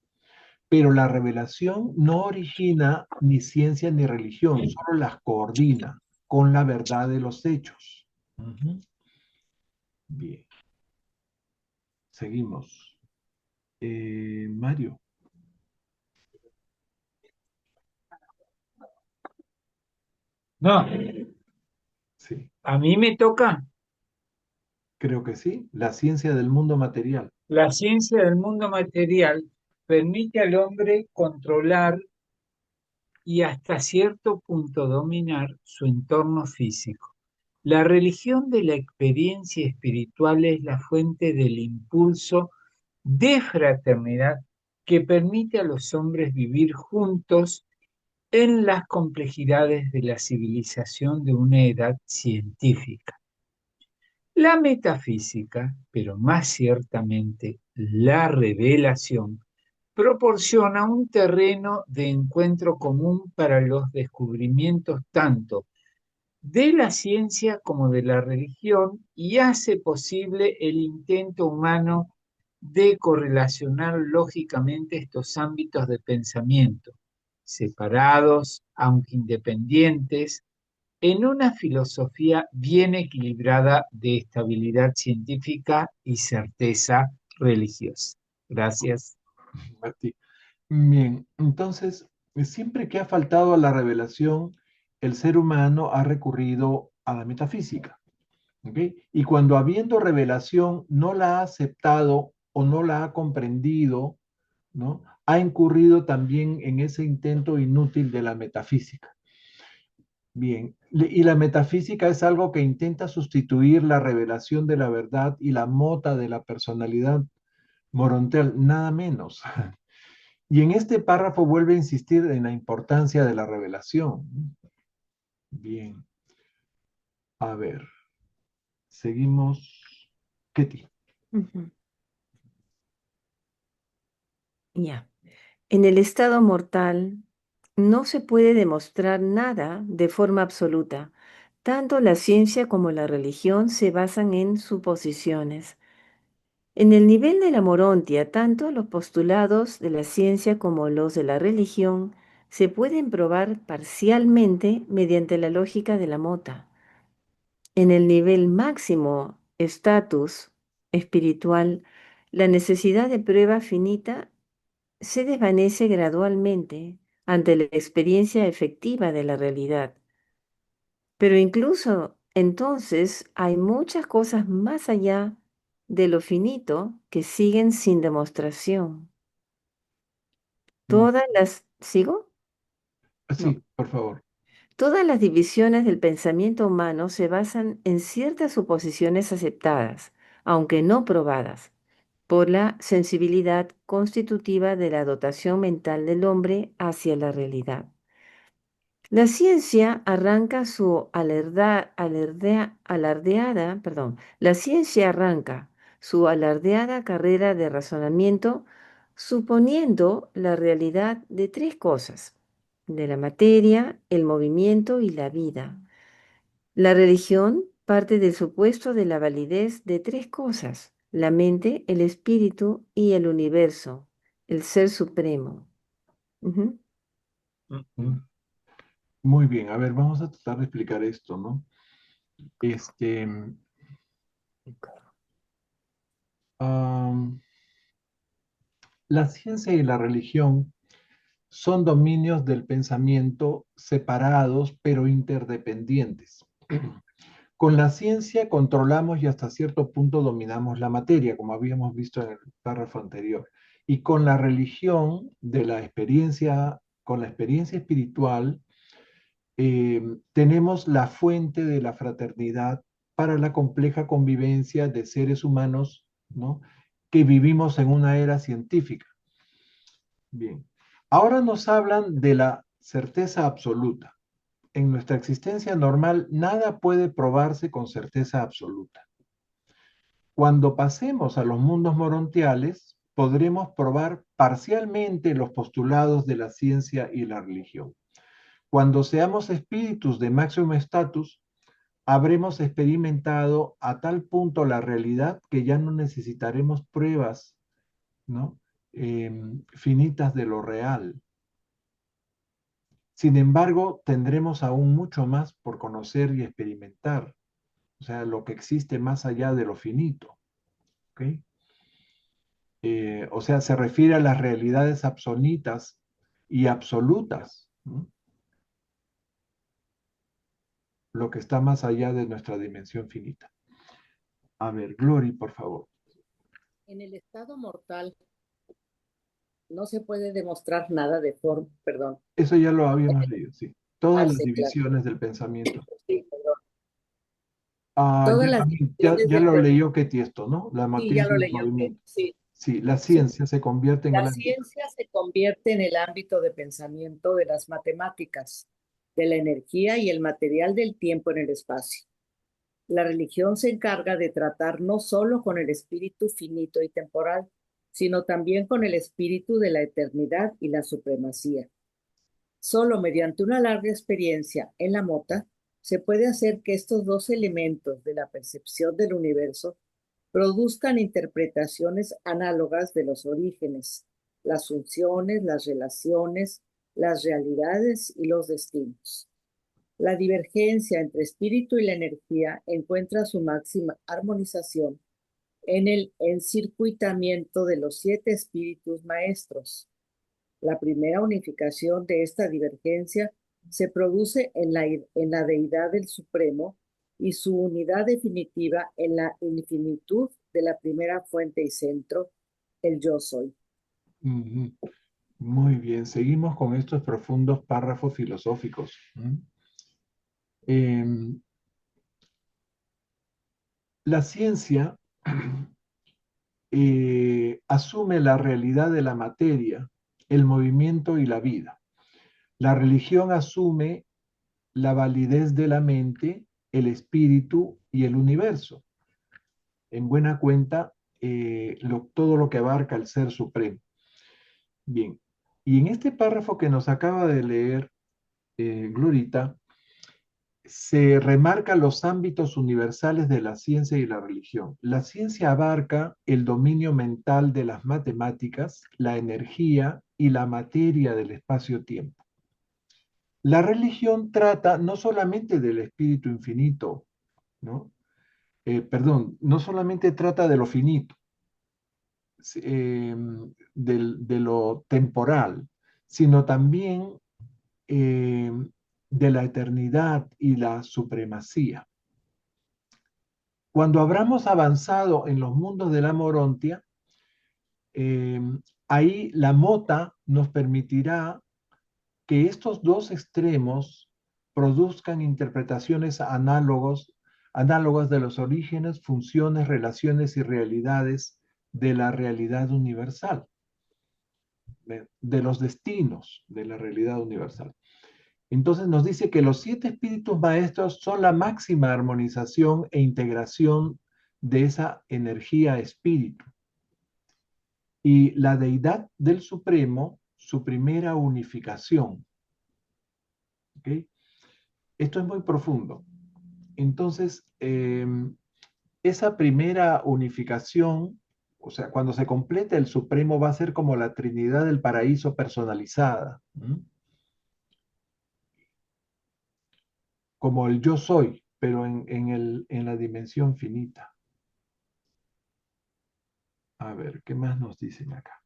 Pero la revelación no origina ni ciencia ni religión, solo las coordina con la verdad de los hechos. Ujú. Bien, seguimos. Mario. No, Sí, a mí me toca. creo que sí. La ciencia del mundo material. La ciencia del mundo material permite al hombre controlar y hasta cierto punto dominar su entorno físico. La religión de la experiencia espiritual es la fuente del impulso de fraternidad que permite a los hombres vivir juntos en las complejidades de la civilización de una edad científica. La metafísica, pero más ciertamente la revelación, proporciona un terreno de encuentro común para los descubrimientos tanto de la ciencia como de la religión y hace posible el intento humano de correlacionar lógicamente estos ámbitos de pensamiento, separados, aunque independientes, en una filosofía bien equilibrada de estabilidad científica y certeza religiosa. Gracias. Martí. Bien, entonces, siempre que ha faltado a la revelación, el ser humano ha recurrido a la metafísica. ¿Ok? Y cuando habiendo revelación no la ha aceptado o no la ha comprendido, ¿no? Ha incurrido también en ese intento inútil de la metafísica. Bien, y la metafísica es algo que intenta sustituir la revelación de la verdad y la mota de la personalidad morontial, nada menos. Y en este párrafo vuelve a insistir en la importancia de la revelación. Bien, a ver, seguimos. Ketty. Ujú. Ya. En el estado mortal no se puede demostrar nada de forma absoluta. Tanto la ciencia como la religión se basan en suposiciones. En el nivel de la morontia, tanto los postulados de la ciencia como los de la religión se pueden probar parcialmente mediante la lógica de la mota. En el nivel máximo, estatus espiritual, la necesidad de prueba finita se desvanece gradualmente ante la experiencia efectiva de la realidad. Pero incluso entonces hay muchas cosas más allá de lo finito que siguen sin demostración. Todas las, ¿sigo? No. Sí, por favor. Todas las divisiones del pensamiento humano se basan en ciertas suposiciones aceptadas, aunque no probadas, por la sensibilidad constitutiva de la dotación mental del hombre hacia la realidad. La ciencia arranca su la ciencia arranca su alardeada carrera de razonamiento suponiendo la realidad de tres cosas, de la materia, el movimiento y la vida. La religión parte del supuesto de la validez de tres cosas, la mente, el espíritu y el universo, el ser supremo. Ujú. Muy bien, a ver, vamos a tratar de explicar esto, ¿no? Este, am, la ciencia y la religión son dominios del pensamiento separados pero interdependientes. Con la ciencia controlamos y hasta cierto punto dominamos la materia, como habíamos visto en el párrafo anterior. Y con la religión de la experiencia, con la experiencia espiritual, tenemos la fuente de la fraternidad para la compleja convivencia de seres humanos, ¿no? Que vivimos en una era científica. Bien, ahora nos hablan de la certeza absoluta. En nuestra existencia normal, nada puede probarse con certeza absoluta. Cuando pasemos a los mundos morontiales, podremos probar parcialmente los postulados de la ciencia y la religión. Cuando seamos espíritus de máximo estatus, habremos experimentado a tal punto la realidad que ya no necesitaremos pruebas, ¿no? Finitas de lo real. Sin embargo, tendremos aún mucho más por conocer y experimentar, o sea, lo que existe más allá de lo finito, ¿ok? O sea, se refiere a las realidades absolutas y absolutas, ¿no? Lo que está más allá de nuestra dimensión finita. A ver, Glory, por favor. En el estado mortal no se puede demostrar nada de forma, perdón. Eso ya lo habíamos leído, sí. Todas las Sí, claro. divisiones del pensamiento. Sí, perdón. Ah, Todas ya, las ya divisiones del lo pensamiento. leyó Ketty esto, ¿no? La Sí, ya matriz lo del leí, movimiento. sí. Sí, la ciencia se convierte en el La ámbito. ciencia se convierte en el ámbito de pensamiento de las matemáticas, de la energía y el material del tiempo en el espacio. La religión se encarga de tratar no solo con el espíritu finito y temporal, sino también con el espíritu de la eternidad y la supremacía. Solo mediante una larga experiencia en la mota se puede hacer que estos dos elementos de la percepción del universo produzcan interpretaciones análogas de los orígenes, las funciones, las relaciones, las realidades y los destinos. La divergencia entre espíritu y la energía encuentra su máxima armonización en el encircuitamiento de los 7 espíritus maestros. La primera unificación de esta divergencia se produce en la deidad del Supremo y su unidad definitiva en la infinitud de la primera fuente y centro, el yo soy. Ujú. Muy bien, seguimos con estos profundos párrafos filosóficos. La ciencia asume la realidad de la materia, el movimiento y la vida. La religión asume la validez de la mente, el espíritu y el universo. En buena cuenta, todo lo que abarca el Ser Supremo. Bien, y en este párrafo que nos acaba de leer Glorita, se remarcan los ámbitos universales de la ciencia y la religión. La ciencia abarca el dominio mental de las matemáticas, la energía y la materia del espacio-tiempo. La religión trata no solamente del espíritu infinito, ¿no? No solamente trata de lo finito, de lo temporal, sino también eh, de la eternidad y la supremacía. Cuando habramos avanzado en los mundos de la morontia, eh, ahí la mota nos permitirá que estos dos extremos produzcan interpretaciones análogas de los orígenes, funciones, relaciones y realidades de la realidad universal, de los destinos de la realidad universal. Entonces nos dice que los 7 espíritus maestros son la máxima armonización e integración de esa energía espíritu. Y la deidad del Supremo, su primera unificación. ¿Okay? Esto es muy profundo. Entonces, esa primera unificación, o sea, cuando se complete el Supremo, va a ser como la Trinidad del Paraíso personalizada. Como el yo soy, pero en la dimensión finita. A ver, ¿qué más nos dicen acá?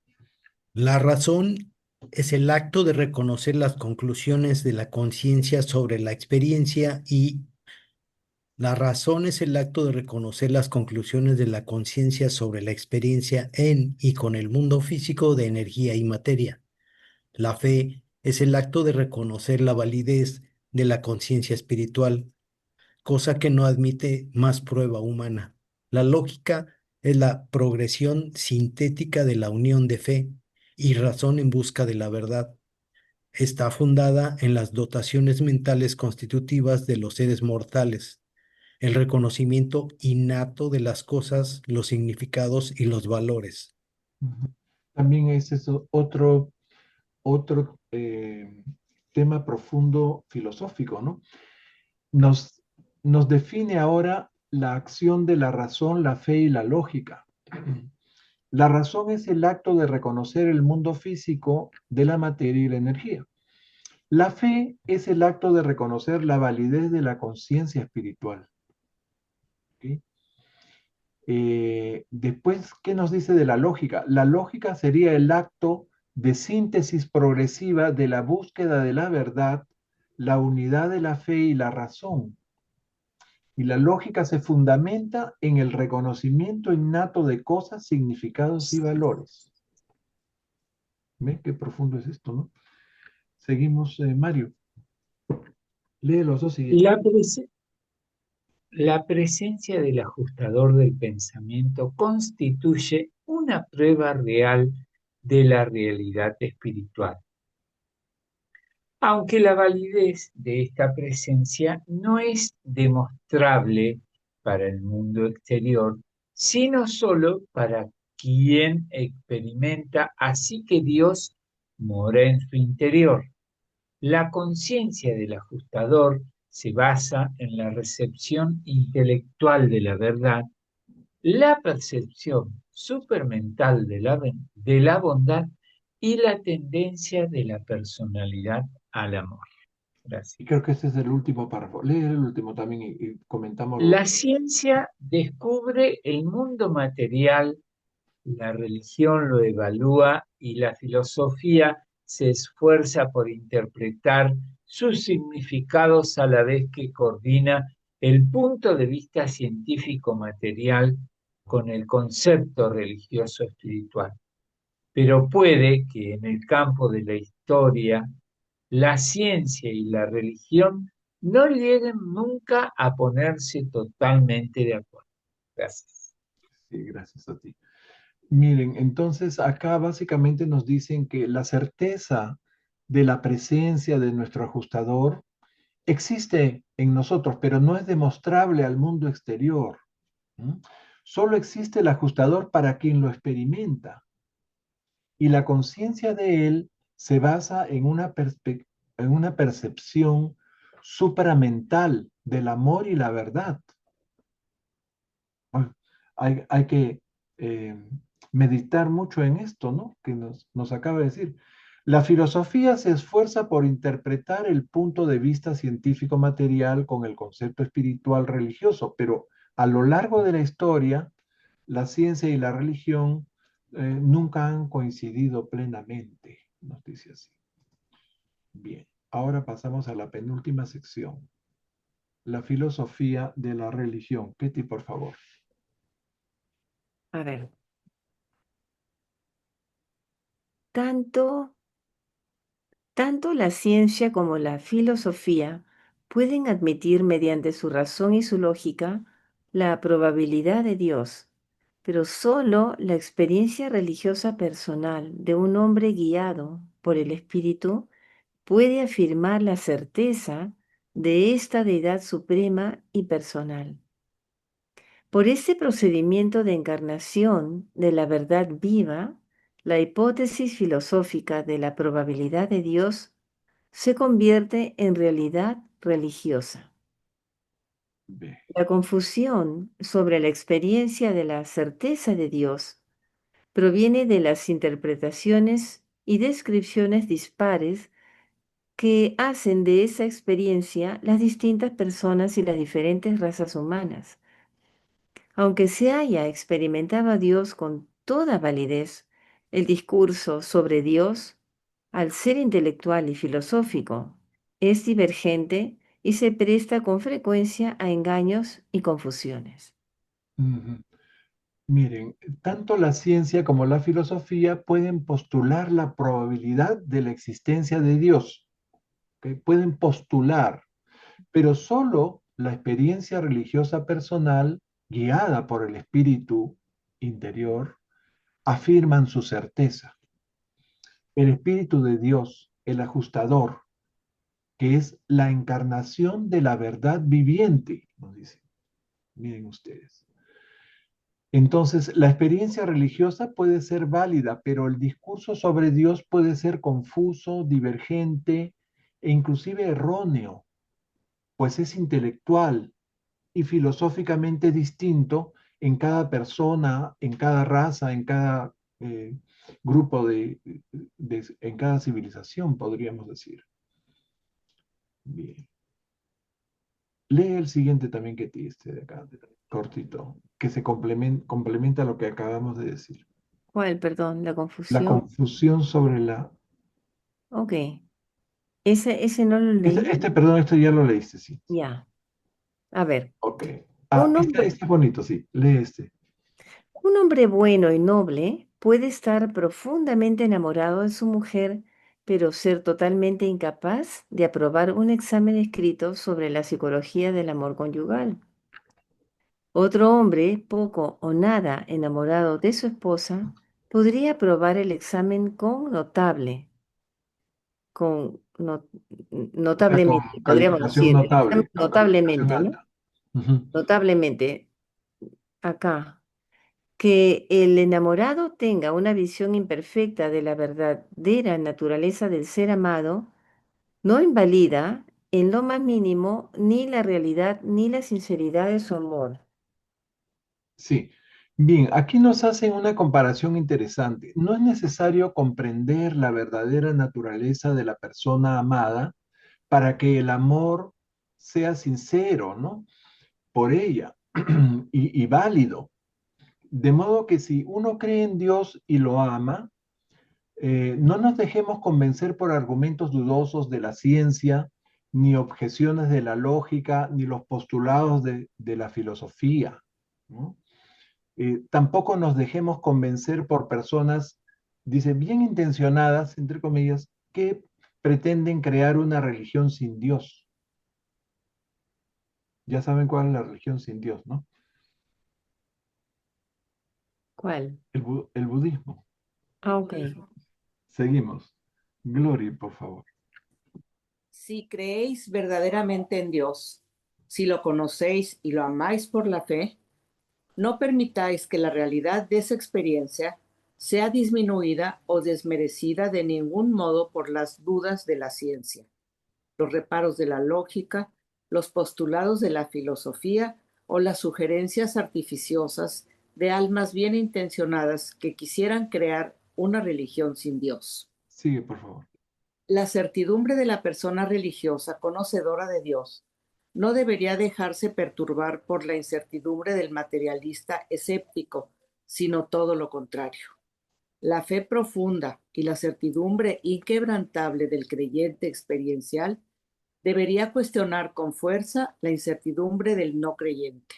La razón es el acto de reconocer las conclusiones de la conciencia sobre la experiencia y la razón es el acto de reconocer las conclusiones de la conciencia sobre la experiencia en y con el mundo físico de energía y materia. La fe es el acto de reconocer la validez de la conciencia espiritual, cosa que no admite más prueba humana. La lógica es la progresión sintética de la unión de fe y razón en busca de la verdad. Está fundada en las dotaciones mentales constitutivas de los seres mortales, el reconocimiento innato de las cosas, los significados y los valores. También ese es otro tema profundo filosófico, ¿no? Nos define ahora la acción de la razón, la fe y la lógica. La razón es el acto de reconocer el mundo físico de la materia y la energía. La fe es el acto de reconocer la validez de la conciencia espiritual. ¿Ok? Después, ¿qué nos dice de la lógica? La lógica sería el acto de síntesis progresiva de la búsqueda de la verdad, la unidad de la fe y la razón. Y la lógica se fundamenta en el reconocimiento innato de cosas, significados y valores. ¿Ven qué profundo es esto, no? Seguimos, Mario. Lee los dos siguientes. La presencia del ajustador del pensamiento constituye una prueba real de la realidad espiritual. Aunque la validez de esta presencia no es demostrable para el mundo exterior, sino solo para quien experimenta, así que Dios mora en su interior. La conciencia del ajustador se basa en la recepción intelectual de la verdad, la percepción supermental de la bondad y la tendencia de la personalidad al amor. Y Gracias. creo que este es el último párrafo. Lee el último también y comentamos. La ciencia descubre el mundo material, la religión lo evalúa y la filosofía se esfuerza por interpretar sus significados a la vez que coordina el punto de vista científico material con el concepto religioso espiritual. Pero puede que en el campo de la historia, la ciencia y la religión no lleguen nunca a ponerse totalmente de acuerdo. Gracias. Sí, gracias a ti. Miren, entonces acá básicamente nos dicen que la certeza de la presencia de nuestro ajustador existe en nosotros, pero no es demostrable al mundo exterior. ¿Mm? Solo existe el ajustador para quien lo experimenta. Y la conciencia de él se basa en una percepción supramental del amor y la verdad. Bueno, hay que meditar mucho en esto, ¿no? Que nos acaba de decir. La filosofía se esfuerza por interpretar el punto de vista científico material con el concepto espiritual religioso, pero a lo largo de la historia, la ciencia y la religión nunca han coincidido plenamente, nos dice así. Bien, ahora pasamos a la penúltima sección, la filosofía de la religión. Ketty, por favor. A ver. Tanto la ciencia como la filosofía pueden admitir mediante su razón y su lógica la probabilidad de Dios, pero solo la experiencia religiosa personal de un hombre guiado por el Espíritu puede afirmar la certeza de esta deidad suprema y personal. Por este procedimiento de encarnación de la verdad viva, la hipótesis filosófica de la probabilidad de Dios se convierte en realidad religiosa. Bien. La confusión sobre la experiencia de la certeza de Dios proviene de las interpretaciones y descripciones dispares que hacen de esa experiencia las distintas personas y las diferentes razas humanas. Aunque se haya experimentado a Dios con toda validez, el discurso sobre Dios, al ser intelectual y filosófico, es divergente y se presta con frecuencia a engaños y confusiones. Ujú. Miren, tanto la ciencia como la filosofía pueden postular la probabilidad de la existencia de Dios, ¿ok? Pueden postular, pero solo la experiencia religiosa personal, guiada por el espíritu interior, afirman su certeza. El espíritu de Dios, el ajustador, que es la encarnación de la verdad viviente, nos dicen. Miren ustedes. Entonces, la experiencia religiosa puede ser válida, pero el discurso sobre Dios puede ser confuso, divergente e inclusive erróneo, pues es intelectual y filosóficamente distinto en cada persona, en cada raza, en cada grupo en cada civilización, podríamos decir. Bien. Lee el siguiente también que te diste de acá, cortito, que se complementa lo que acabamos de decir. ¿Cuál? Perdón, la La confusión. confusión sobre la... Ok. Ese no lo leí. Perdón, este ya lo leíste, sí. Ya. A ver. Ok. Un Este hombre, es bonito, sí. Lee este. un hombre bueno y noble puede estar profundamente enamorado de su mujer, pero ser totalmente incapaz de aprobar un examen escrito sobre la psicología del amor conyugal. Otro hombre, poco o nada enamorado de su esposa, podría aprobar el examen con notable, con O sea, con notablemente, podríamos calificación decir, el examen notable, con calificación notablemente, ¿no? alta. Ujú. Notablemente, acá, que el enamorado tenga una visión imperfecta de la verdadera naturaleza del ser amado, no invalida en lo más mínimo ni la realidad ni la sinceridad de su amor. Sí. Bien, aquí nos hacen una comparación interesante. No es necesario comprender la verdadera naturaleza de la persona amada para que el amor sea sincero, ¿no? Por ella y válido. De modo que si uno cree en Dios y lo ama, no nos dejemos convencer por argumentos dudosos de la ciencia, ni objeciones de la lógica, ni los postulados de la filosofía, ¿no? Tampoco nos dejemos convencer por personas, dice, bien intencionadas, entre comillas, que pretenden crear una religión sin Dios. Ya saben cuál es la religión sin Dios, ¿no? ¿Cuál? El budismo. Ah, ok. Seguimos. Glory, por favor. Si creéis verdaderamente en Dios, si lo conocéis y lo amáis por la fe, no permitáis que la realidad de esa experiencia sea disminuida o desmerecida de ningún modo por las dudas de la ciencia, los reparos de la lógica, los postulados de la filosofía o las sugerencias artificiosas de almas bien intencionadas que quisieran crear una religión sin Dios. Sigue, por favor. La certidumbre de la persona religiosa conocedora de Dios no debería dejarse perturbar por la incertidumbre del materialista escéptico, sino todo lo contrario. La fe profunda y la certidumbre inquebrantable del creyente experiencial debería cuestionar con fuerza la incertidumbre del no creyente.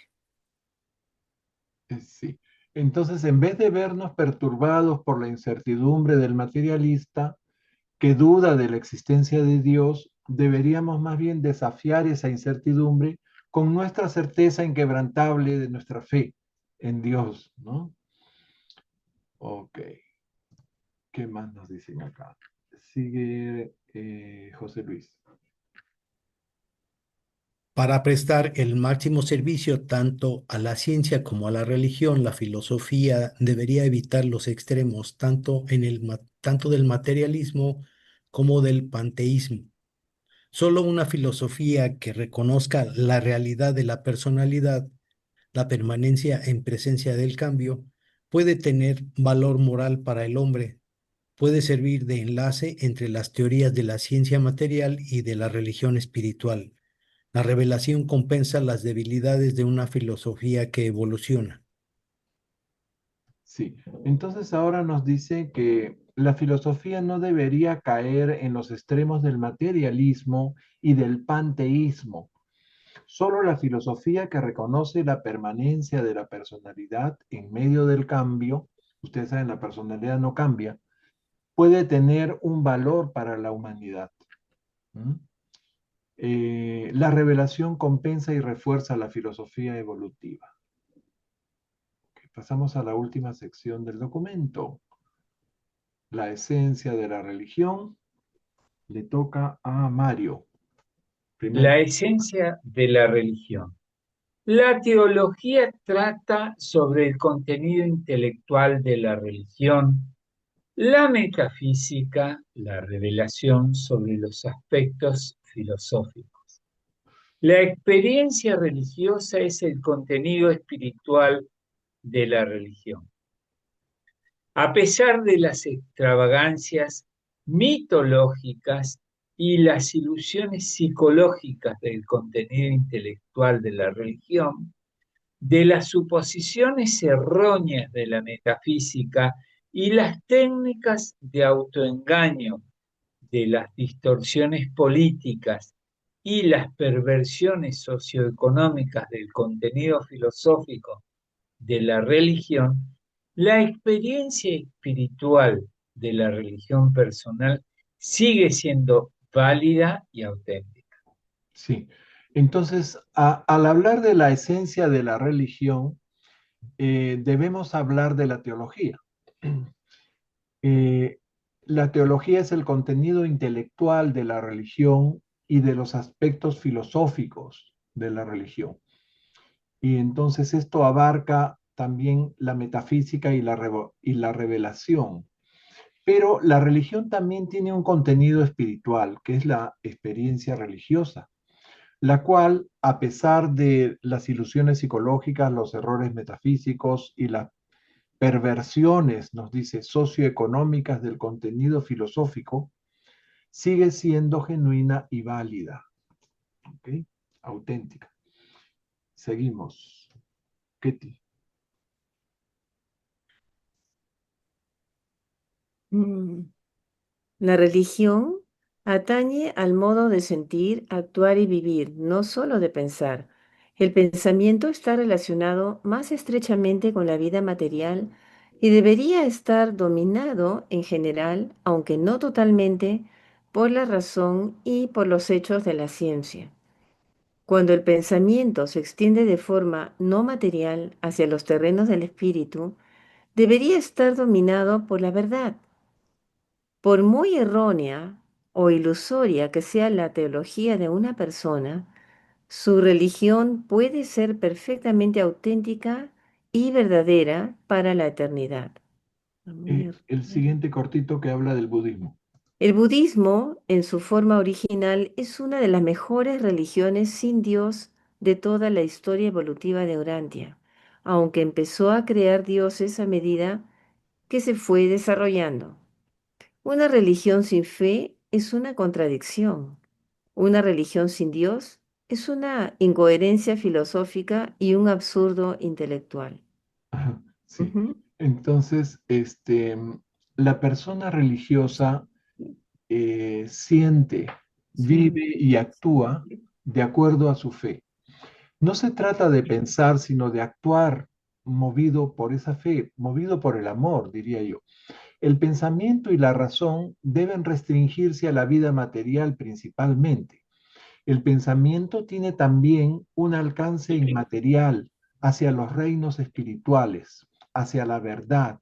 Sí. Entonces, en vez de vernos perturbados por la incertidumbre del materialista que duda de la existencia de Dios, deberíamos más bien desafiar esa incertidumbre con nuestra certeza inquebrantable de nuestra fe en Dios, ¿no? Ok. ¿Qué más nos dicen acá? Sigue José Luis. Para prestar el máximo servicio tanto a la ciencia como a la religión, la filosofía debería evitar los extremos tanto del materialismo como del panteísmo. Solo una filosofía que reconozca la realidad de la personalidad, la permanencia en presencia del cambio, puede tener valor moral para el hombre, puede servir de enlace entre las teorías de la ciencia material y de la religión espiritual. La revelación compensa las debilidades de una filosofía que evoluciona. Sí, entonces ahora nos dice que la filosofía no debería caer en los extremos del materialismo y del panteísmo. Solo la filosofía que reconoce la permanencia de la personalidad en medio del cambio, ustedes saben, la personalidad no cambia, puede tener un valor para la humanidad. ¿Mm? La revelación compensa y refuerza la filosofía evolutiva. Pasamos a la última sección del documento. La esencia de la religión le toca a Mario. Primero. La esencia de la religión. La teología trata sobre el contenido intelectual de la religión, La metafísica, la revelación sobre los aspectos filosóficos. La experiencia religiosa es el contenido espiritual de la religión. A pesar de las extravagancias mitológicas y las ilusiones psicológicas del contenido intelectual de la religión, de las suposiciones erróneas de la metafísica y las técnicas de autoengaño, de las distorsiones políticas y las perversiones socioeconómicas del contenido filosófico de la religión, la experiencia espiritual de la religión personal sigue siendo válida y auténtica. Sí. Entonces, al hablar de la esencia de la religión, debemos hablar de la teología. Eh, la teología es el contenido intelectual de la religión y de los aspectos filosóficos de la religión. Y entonces esto abarca también la metafísica y la revelación. Pero la religión también tiene un contenido espiritual, que es la experiencia religiosa, la cual, a pesar de las ilusiones psicológicas, los errores metafísicos y las perversiones, nos dice, socioeconómicas del contenido filosófico, sigue siendo genuina y válida, ¿ok? Auténtica. Seguimos. Ketty. Mm. La religión atañe al modo de sentir, actuar y vivir, no solo de pensar. El pensamiento está relacionado más estrechamente con la vida material y debería estar dominado en general, aunque no totalmente, por la razón y por los hechos de la ciencia. Cuando el pensamiento se extiende de forma no material hacia los terrenos del espíritu, debería estar dominado por la verdad. Por muy errónea o ilusoria que sea la teología de una persona, su religión puede ser perfectamente auténtica y verdadera para la eternidad. El siguiente cortito que habla del budismo. El budismo, en su forma original, es una de las mejores religiones sin Dios de toda la historia evolutiva de Urantia, aunque empezó a crear dioses a medida que se fue desarrollando. Una religión sin fe es una contradicción. Una religión sin Dios es una incoherencia filosófica y un absurdo intelectual. Ajá, sí. Ujú. Entonces, la persona religiosa siente, vive y actúa de acuerdo a su fe. No se trata de pensar, sino de actuar movido por esa fe, movido por el amor, diría yo. El pensamiento y la razón deben restringirse a la vida material principalmente. El pensamiento tiene también un alcance inmaterial hacia los reinos espirituales, hacia la verdad.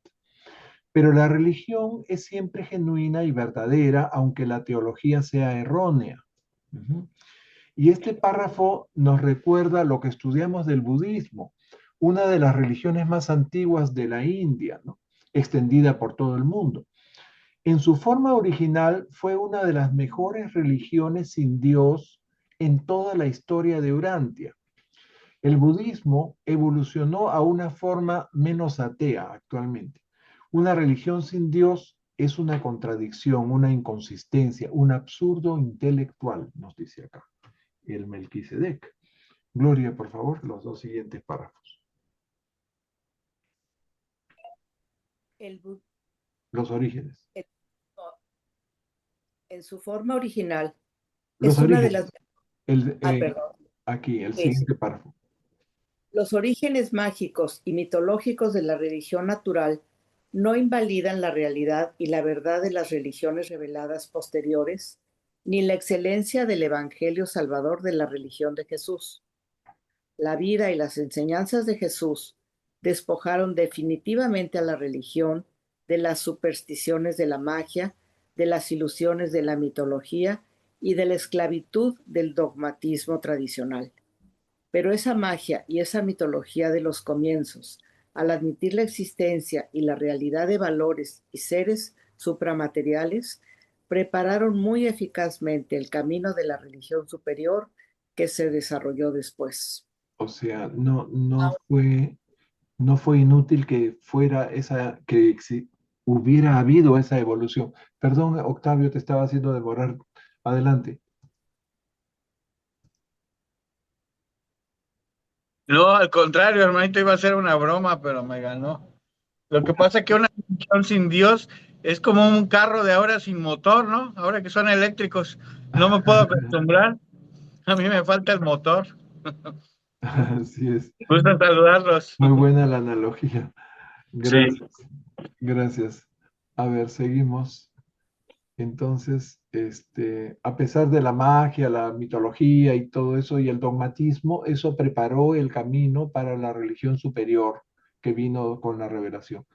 Pero la religión es siempre genuina y verdadera, aunque la teología sea errónea. Ujú. Y este párrafo nos recuerda lo que estudiamos del budismo, una de las religiones más antiguas de la India, ¿no? Extendida por todo el mundo. En su forma original fue una de las mejores religiones sin Dios en toda la historia de Urantia. El budismo evolucionó a una forma menos atea actualmente. Una religión sin Dios es una contradicción, una inconsistencia, un absurdo intelectual, nos dice acá el Melquisedec. Gloria, por favor, los dos siguientes párrafos. El, bu- Los orígenes. el- en su forma original Los es una de las... orígenes. El, Perdón. aquí, el Sí. siguiente párrafo. Los orígenes mágicos y mitológicos de la religión natural no invalidan la realidad y la verdad de las religiones reveladas posteriores, ni la excelencia del Evangelio Salvador de la religión de Jesús. La vida y las enseñanzas de Jesús despojaron definitivamente a la religión de las supersticiones de la magia, de las ilusiones de la mitología y de la esclavitud del dogmatismo tradicional. Pero esa magia y esa mitología de los comienzos, al admitir la existencia y la realidad de valores y seres, supramateriales prepararon muy eficazmente el camino de la religión superior que se desarrolló después. O sea, no fue inútil que fuera hubiera habido esa evolución. Perdón, Octavio, te estaba haciendo demorar. Adelante. No, al contrario, hermanito, iba a ser una broma, pero me ganó. Lo que pasa es que una religión sin Dios es como un carro de ahora sin motor, ¿no? Ahora que son eléctricos, no me puedo acostumbrar. A mí me falta el motor. Así es. Gusto saludarlos. Muy buena la analogía. Sí. Gracias, gracias. A ver, seguimos. Entonces, a pesar de la magia, la mitología y todo eso y el dogmatismo, eso preparó el camino para la religión superior que vino con la revelación.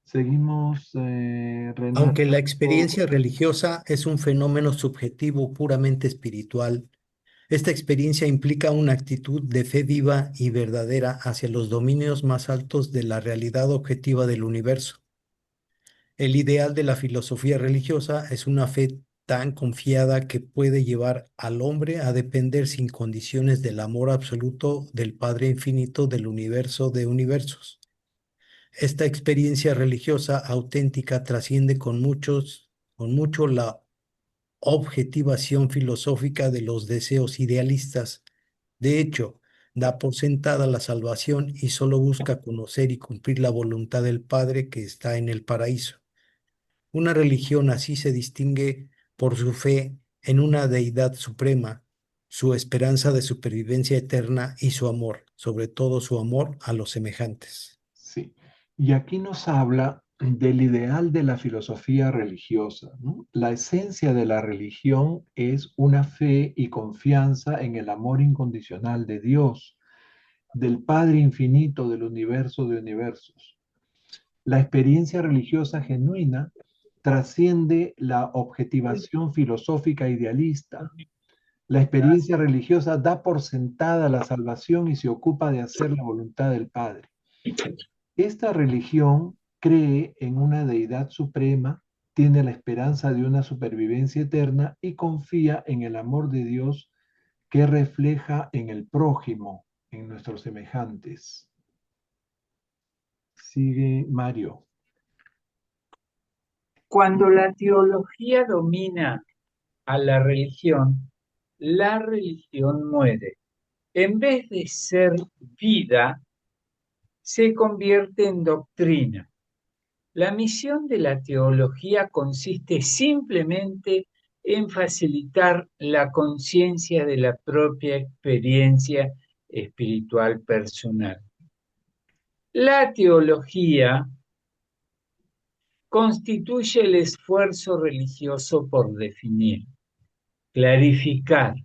Seguimos, Aunque la Renato. experiencia religiosa es un fenómeno subjetivo puramente espiritual, esta experiencia implica una actitud de fe viva y verdadera hacia los dominios más altos de la realidad objetiva del universo. El ideal de la filosofía religiosa es una fe tan confiada que puede llevar al hombre a depender sin condiciones del amor absoluto del Padre infinito del universo de universos. Esta experiencia religiosa auténtica trasciende con mucho la objetivación filosófica de los deseos idealistas. De hecho, da por sentada la salvación y solo busca conocer y cumplir la voluntad del Padre que está en el paraíso. Una religión así se distingue por su fe en una deidad suprema, su esperanza de supervivencia eterna y su amor, sobre todo su amor a los semejantes. Sí. Y aquí nos habla del ideal de la filosofía religiosa, ¿no? La esencia de la religión es una fe y confianza en el amor incondicional de Dios, del Padre infinito del universo de universos. La experiencia religiosa genuina trasciende la objetivación filosófica idealista. La experiencia religiosa da por sentada la salvación y se ocupa de hacer la voluntad del Padre. Esta religión cree en una deidad suprema, tiene la esperanza de una supervivencia eterna y confía en el amor de Dios que refleja en el prójimo, en nuestros semejantes. Sigue Mario. Cuando la teología domina a la religión muere. En vez de ser vida, se convierte en doctrina. La misión de la teología consiste simplemente en facilitar la conciencia de la propia experiencia espiritual personal. La teología constituye el esfuerzo religioso por definir, clarificar,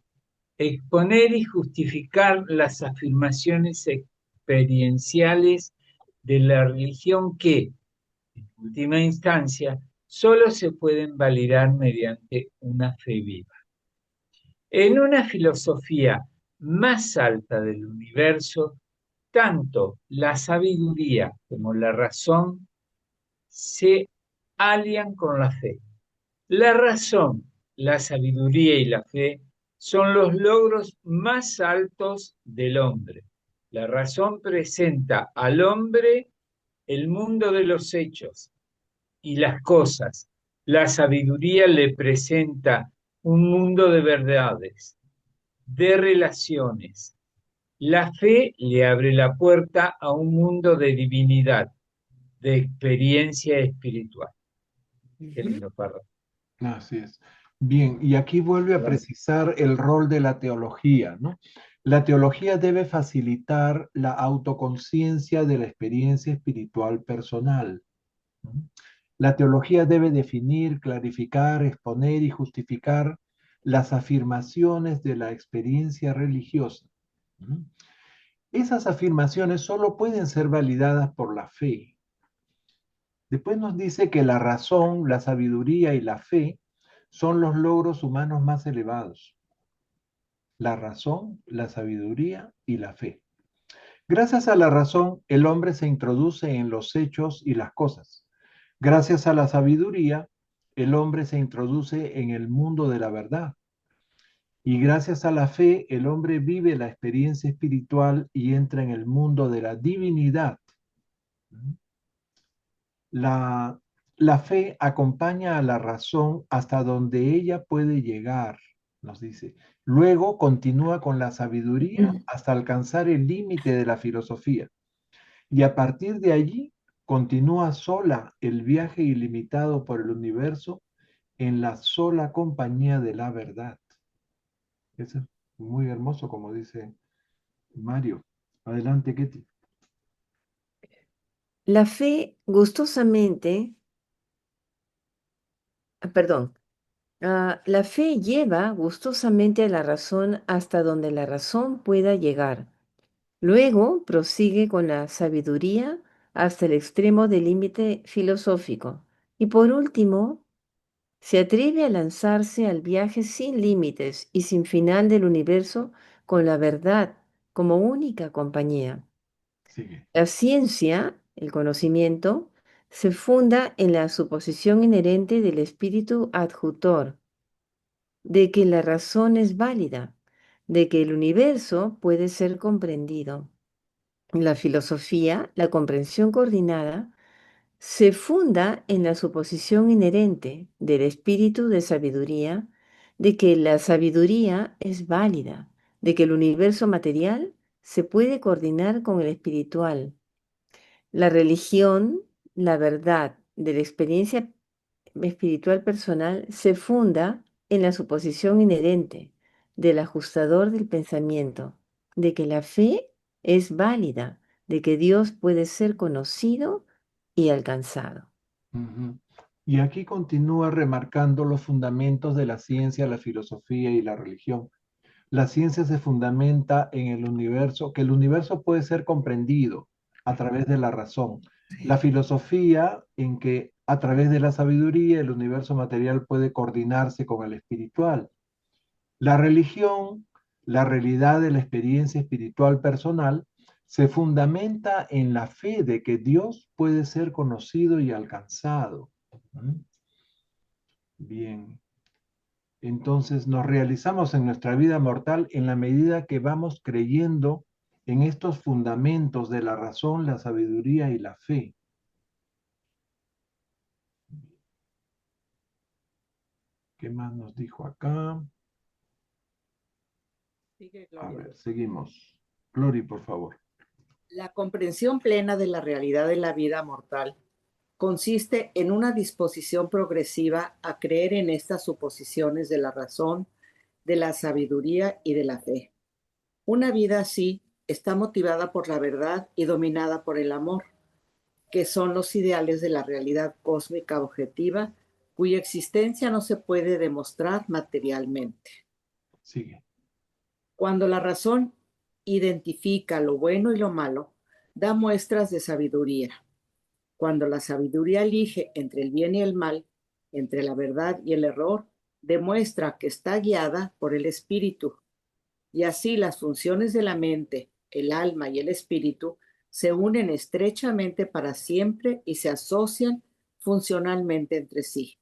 exponer y justificar las afirmaciones experienciales de la religión que, en última instancia, solo se pueden validar mediante una fe viva. En una filosofía más alta del universo, tanto la sabiduría como la razón se alian con la fe. La razón, la sabiduría y la fe son los logros más altos del hombre. La razón presenta al hombre el mundo de los hechos y las cosas. La sabiduría le presenta un mundo de verdades, de relaciones. La fe le abre la puerta a un mundo de divinidad, de experiencia espiritual. Qué lindo párrafo. Así es. Bien, y aquí vuelve a precisar el rol de la teología, ¿no? La teología debe facilitar la autoconciencia de la experiencia espiritual personal. ¿No? La teología debe definir, clarificar, exponer y justificar las afirmaciones de la experiencia religiosa. ¿No? Esas afirmaciones solo pueden ser validadas por la fe. Después nos dice que la razón, la sabiduría y la fe son los logros humanos más elevados. La razón, la sabiduría y la fe. Gracias a la razón, el hombre se introduce en los hechos y las cosas. Gracias a la sabiduría, el hombre se introduce en el mundo de la verdad. Y gracias a la fe, el hombre vive la experiencia espiritual y entra en el mundo de la divinidad. La, la fe acompaña a la razón hasta donde ella puede llegar, nos dice. Luego continúa con la sabiduría hasta alcanzar el límite de la filosofía. Y a partir de allí continúa sola el viaje ilimitado por el universo en la sola compañía de la verdad. Eso es muy hermoso, como dice Mario. Adelante, Ketty. La fe gustosamente, perdón, la fe lleva gustosamente a la razón hasta donde la razón pueda llegar. Luego prosigue con la sabiduría hasta el extremo del límite filosófico. Y por último, se atreve a lanzarse al viaje sin límites y sin final del universo con la verdad como única compañía. Sigue. La ciencia, el conocimiento, se funda en la suposición inherente del espíritu adjutor, de que la razón es válida, de que el universo puede ser comprendido. La filosofía, la comprensión coordinada, se funda en la suposición inherente del espíritu de sabiduría, de que la sabiduría es válida, de que el universo material se puede coordinar con el espiritual. La religión, la verdad de la experiencia espiritual personal se funda en la suposición inherente del ajustador del pensamiento, de que la fe es válida, de que Dios puede ser conocido y alcanzado. Ujú. Y aquí continúa remarcando los fundamentos de la ciencia, la filosofía y la religión. La ciencia se fundamenta en el universo, que el universo puede ser comprendido a través de la razón. La filosofía en que a través de la sabiduría el universo material puede coordinarse con el espiritual. La religión, la realidad de la experiencia espiritual personal, se fundamenta en la fe de que Dios puede ser conocido y alcanzado. ¿Mm? Bien. Entonces nos realizamos en nuestra vida mortal en la medida que vamos creyendo en estos fundamentos de la razón, la sabiduría y la fe. ¿Qué más nos dijo acá? Sigue, A Gloria. ver, seguimos. Glory, por favor. La comprensión plena de la realidad de la vida mortal consiste en una disposición progresiva a creer en estas suposiciones de la razón, de la sabiduría y de la fe. Una vida así está motivada por la verdad y dominada por el amor, que son los ideales de la realidad cósmica objetiva, cuya existencia no se puede demostrar materialmente. Sigue. Cuando la razón identifica lo bueno y lo malo, da muestras de sabiduría. Cuando la sabiduría elige entre el bien y el mal, entre la verdad y el error, demuestra que está guiada por el espíritu. Y así las funciones de la mente, el alma y el espíritu se unen estrechamente para siempre y se asocian funcionalmente entre sí.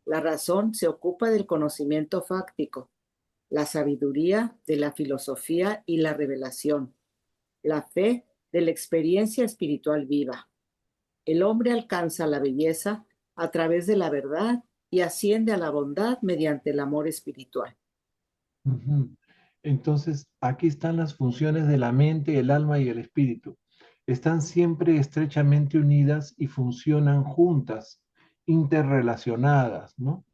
La razón se ocupa del conocimiento fáctico, la sabiduría de la filosofía y la revelación, la fe de la experiencia espiritual viva. El hombre alcanza la belleza a través de la verdad y asciende a la bondad mediante el amor espiritual. Ujú. Entonces, aquí están las funciones de la mente, el alma y el espíritu. Están siempre estrechamente unidas y funcionan juntas, interrelacionadas, ¿no?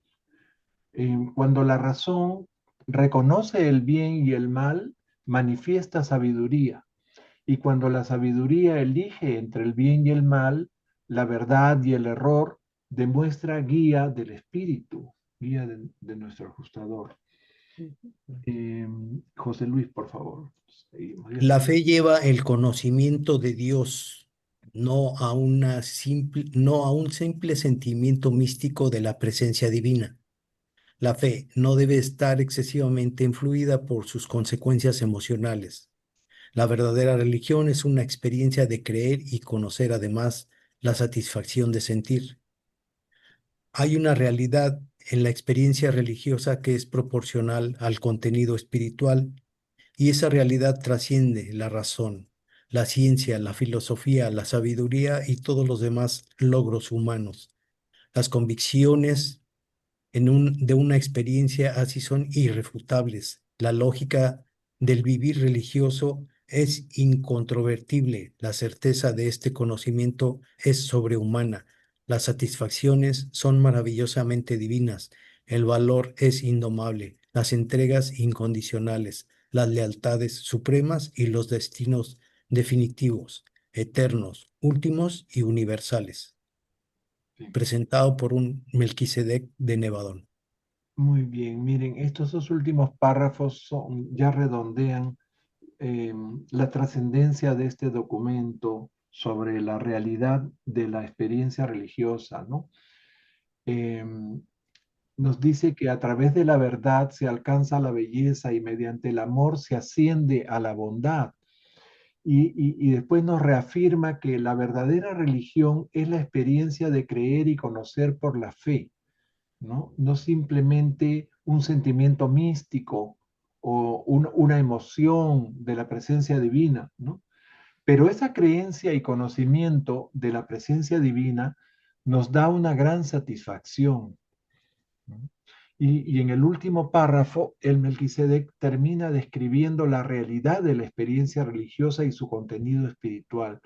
Cuando la razón reconoce el bien y el mal, manifiesta sabiduría. Y cuando la sabiduría elige entre el bien y el mal, la verdad y el error, demuestra guía del espíritu, guía de nuestro ajustador. José Luis, por favor. Seguimos. La fe lleva el conocimiento de Dios, no a un simple sentimiento místico de la presencia divina. La fe no debe estar excesivamente influida por sus consecuencias emocionales. La verdadera religión es una experiencia de creer y conocer además la satisfacción de sentir. Hay una realidad en la experiencia religiosa que es proporcional al contenido espiritual y esa realidad trasciende la razón, la ciencia, la filosofía, la sabiduría y todos los demás logros humanos. Las convicciones de una experiencia así son irrefutables. La lógica del vivir religioso es incontrovertible. La certeza de este conocimiento es sobrehumana. Las satisfacciones son maravillosamente divinas. El valor es indomable. Las entregas incondicionales, las lealtades supremas y los destinos definitivos, eternos, últimos y universales. Sí. Presentado por un Melquisedec de Nevadón. Muy bien, miren, estos dos últimos párrafos ya redondean la trascendencia de este documento sobre la realidad de la experiencia religiosa, ¿no? Nos dice que a través de la verdad se alcanza la belleza y mediante el amor se asciende a la bondad. Y después nos reafirma que la verdadera religión es la experiencia de creer y conocer por la fe, ¿no? No simplemente un sentimiento místico o una emoción de la presencia divina, ¿no? Pero esa creencia y conocimiento de la presencia divina nos da una gran satisfacción, ¿no? Y en el último párrafo, el Melquisedec termina describiendo la realidad de la experiencia religiosa y su contenido espiritual.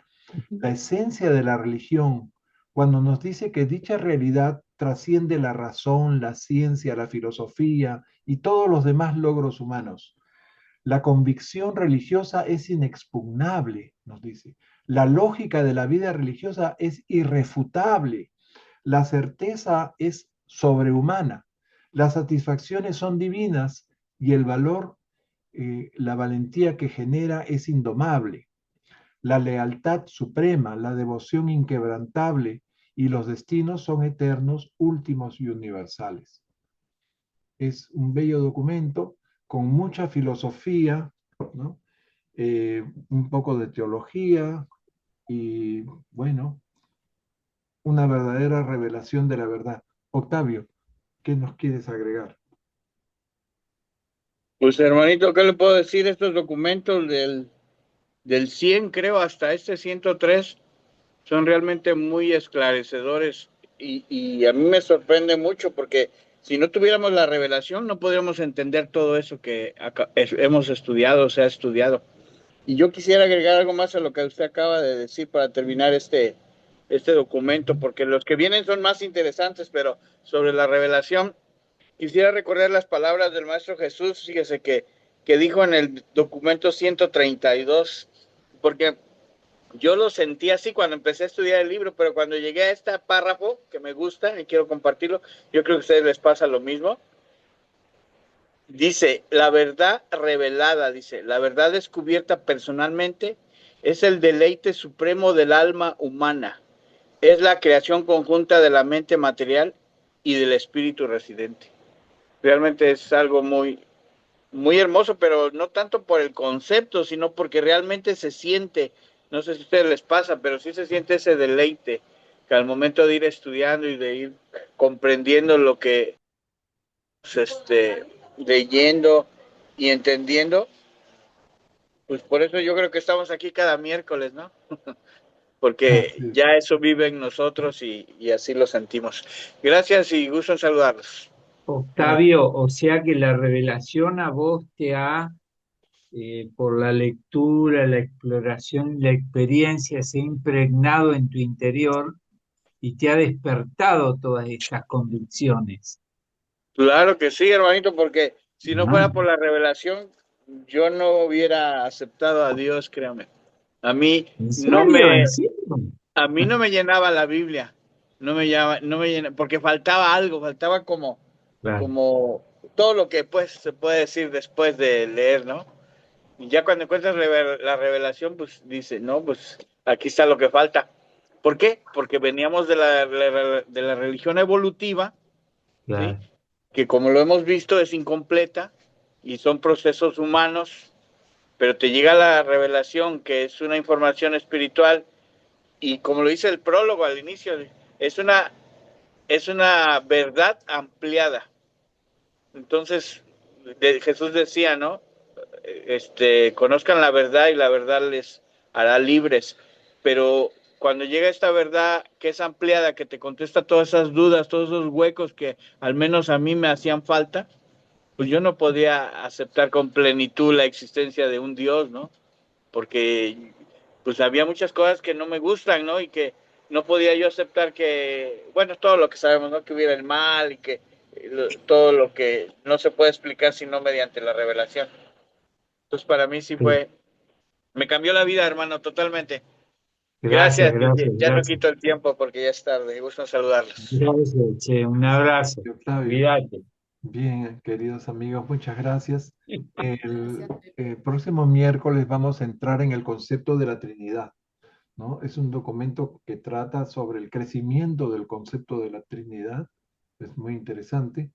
La esencia de la religión, cuando nos dice que dicha realidad trasciende la razón, la ciencia, la filosofía y todos los demás logros humanos. La convicción religiosa es inexpugnable, nos dice. La lógica de la vida religiosa es irrefutable. La certeza es sobrehumana. Las satisfacciones son divinas y el valor, la valentía que genera es indomable. La lealtad suprema, la devoción inquebrantable y los destinos son eternos, últimos y universales. Es un bello documento con mucha filosofía, ¿no? Un poco de teología y, bueno, una verdadera revelación de la verdad. Octavio, ¿qué nos quieres agregar? Pues hermanito, ¿qué le puedo decir? Estos documentos del 100, creo, hasta este 103, son realmente muy esclarecedores y a mí me sorprende mucho porque si no tuviéramos la revelación no podríamos entender todo eso que hemos estudiado, se ha estudiado. Y yo quisiera agregar algo más a lo que usted acaba de decir para terminar este documento, porque los que vienen son más interesantes, pero sobre la revelación, quisiera recordar las palabras del Maestro Jesús, fíjese que dijo en el documento 132, porque yo lo sentí así cuando empecé a estudiar el libro, pero cuando llegué a este párrafo, que me gusta y quiero compartirlo, yo creo que a ustedes les pasa lo mismo. Dice, la verdad revelada, dice, la verdad descubierta personalmente es el deleite supremo del alma humana. Es la creación conjunta de la mente material y del espíritu residente. Realmente es algo muy, muy hermoso, pero no tanto por el concepto, sino porque realmente se siente, no sé si a ustedes les pasa, pero sí se siente ese deleite, que al momento de ir estudiando y de ir comprendiendo lo que leyendo y entendiendo, pues por eso yo creo que estamos aquí cada miércoles, ¿no? Porque Así es. ya eso vive en nosotros y así lo sentimos. Gracias y gusto en saludarlos. Octavio, o sea que la revelación a vos te ha, por la lectura, la exploración, la experiencia, se ha impregnado en tu interior y te ha despertado todas estas convicciones. Claro que sí, hermanito, porque si no Ah, fuera por la revelación, yo no hubiera aceptado a Dios, créame. A mí ¿en no serio? me, ¿En serio? a mí no me llenaba la Biblia, no me llenaba, porque faltaba algo, faltaba Claro. como todo lo que pues se puede decir después de leer, ¿no? Y ya cuando encuentras la revelación, pues dice, no, pues aquí está lo que falta. ¿Por qué? Porque veníamos de la religión evolutiva, ¿sí? Claro. Que como lo hemos visto es incompleta y son procesos humanos, pero te llega la revelación que es una información espiritual y como lo dice el prólogo al inicio, es una es una verdad ampliada. Entonces, Jesús decía, ¿no? Conozcan la verdad y la verdad les hará libres. Pero cuando llega esta verdad que es ampliada, que te contesta todas esas dudas, todos esos huecos que al menos a mí me hacían falta, pues yo no podía aceptar con plenitud la existencia de un Dios, ¿no? Porque pues había muchas cosas que no me gustan, ¿no? Y que no podía yo aceptar que, bueno, todo lo que sabemos, ¿no? Que hubiera el mal y que todo lo que no se puede explicar sino mediante la revelación. Entonces para mí sí fue, me cambió la vida, hermano, totalmente. Gracias, Gracias, gracias, ya no gracias. quito el tiempo porque ya es tarde. Gusto en saludarlos. Gracias, che, un abrazo. Octavio. Cuídate. Bien, queridos amigos, muchas gracias. El próximo miércoles vamos a entrar en el concepto de la Trinidad, ¿no? Es un documento que trata sobre el crecimiento del concepto de la Trinidad. Es muy interesante.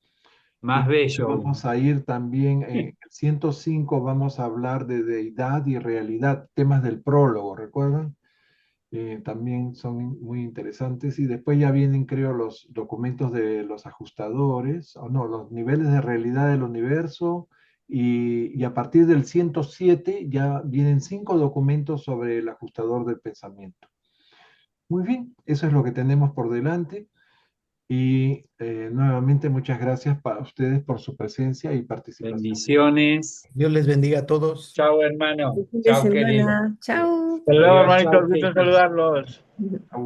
Más bello aún. Vamos a ir también en el 105, vamos a hablar de deidad y realidad, temas del prólogo, ¿recuerdan? También son muy interesantes y después ya vienen, creo, los documentos de los ajustadores, o no, los niveles de realidad del universo y a partir del 107 ya vienen 5 documentos sobre el ajustador del pensamiento. Muy bien, eso es lo que tenemos por delante y nuevamente muchas gracias para ustedes por su presencia y participación. Bendiciones. Dios les bendiga a todos. Chao, hermano. Fin de Chao, querido. semana. Chao. Hasta luego, Adiós, chao, hermanitos, gusto en chicos. saludarlos. Chau.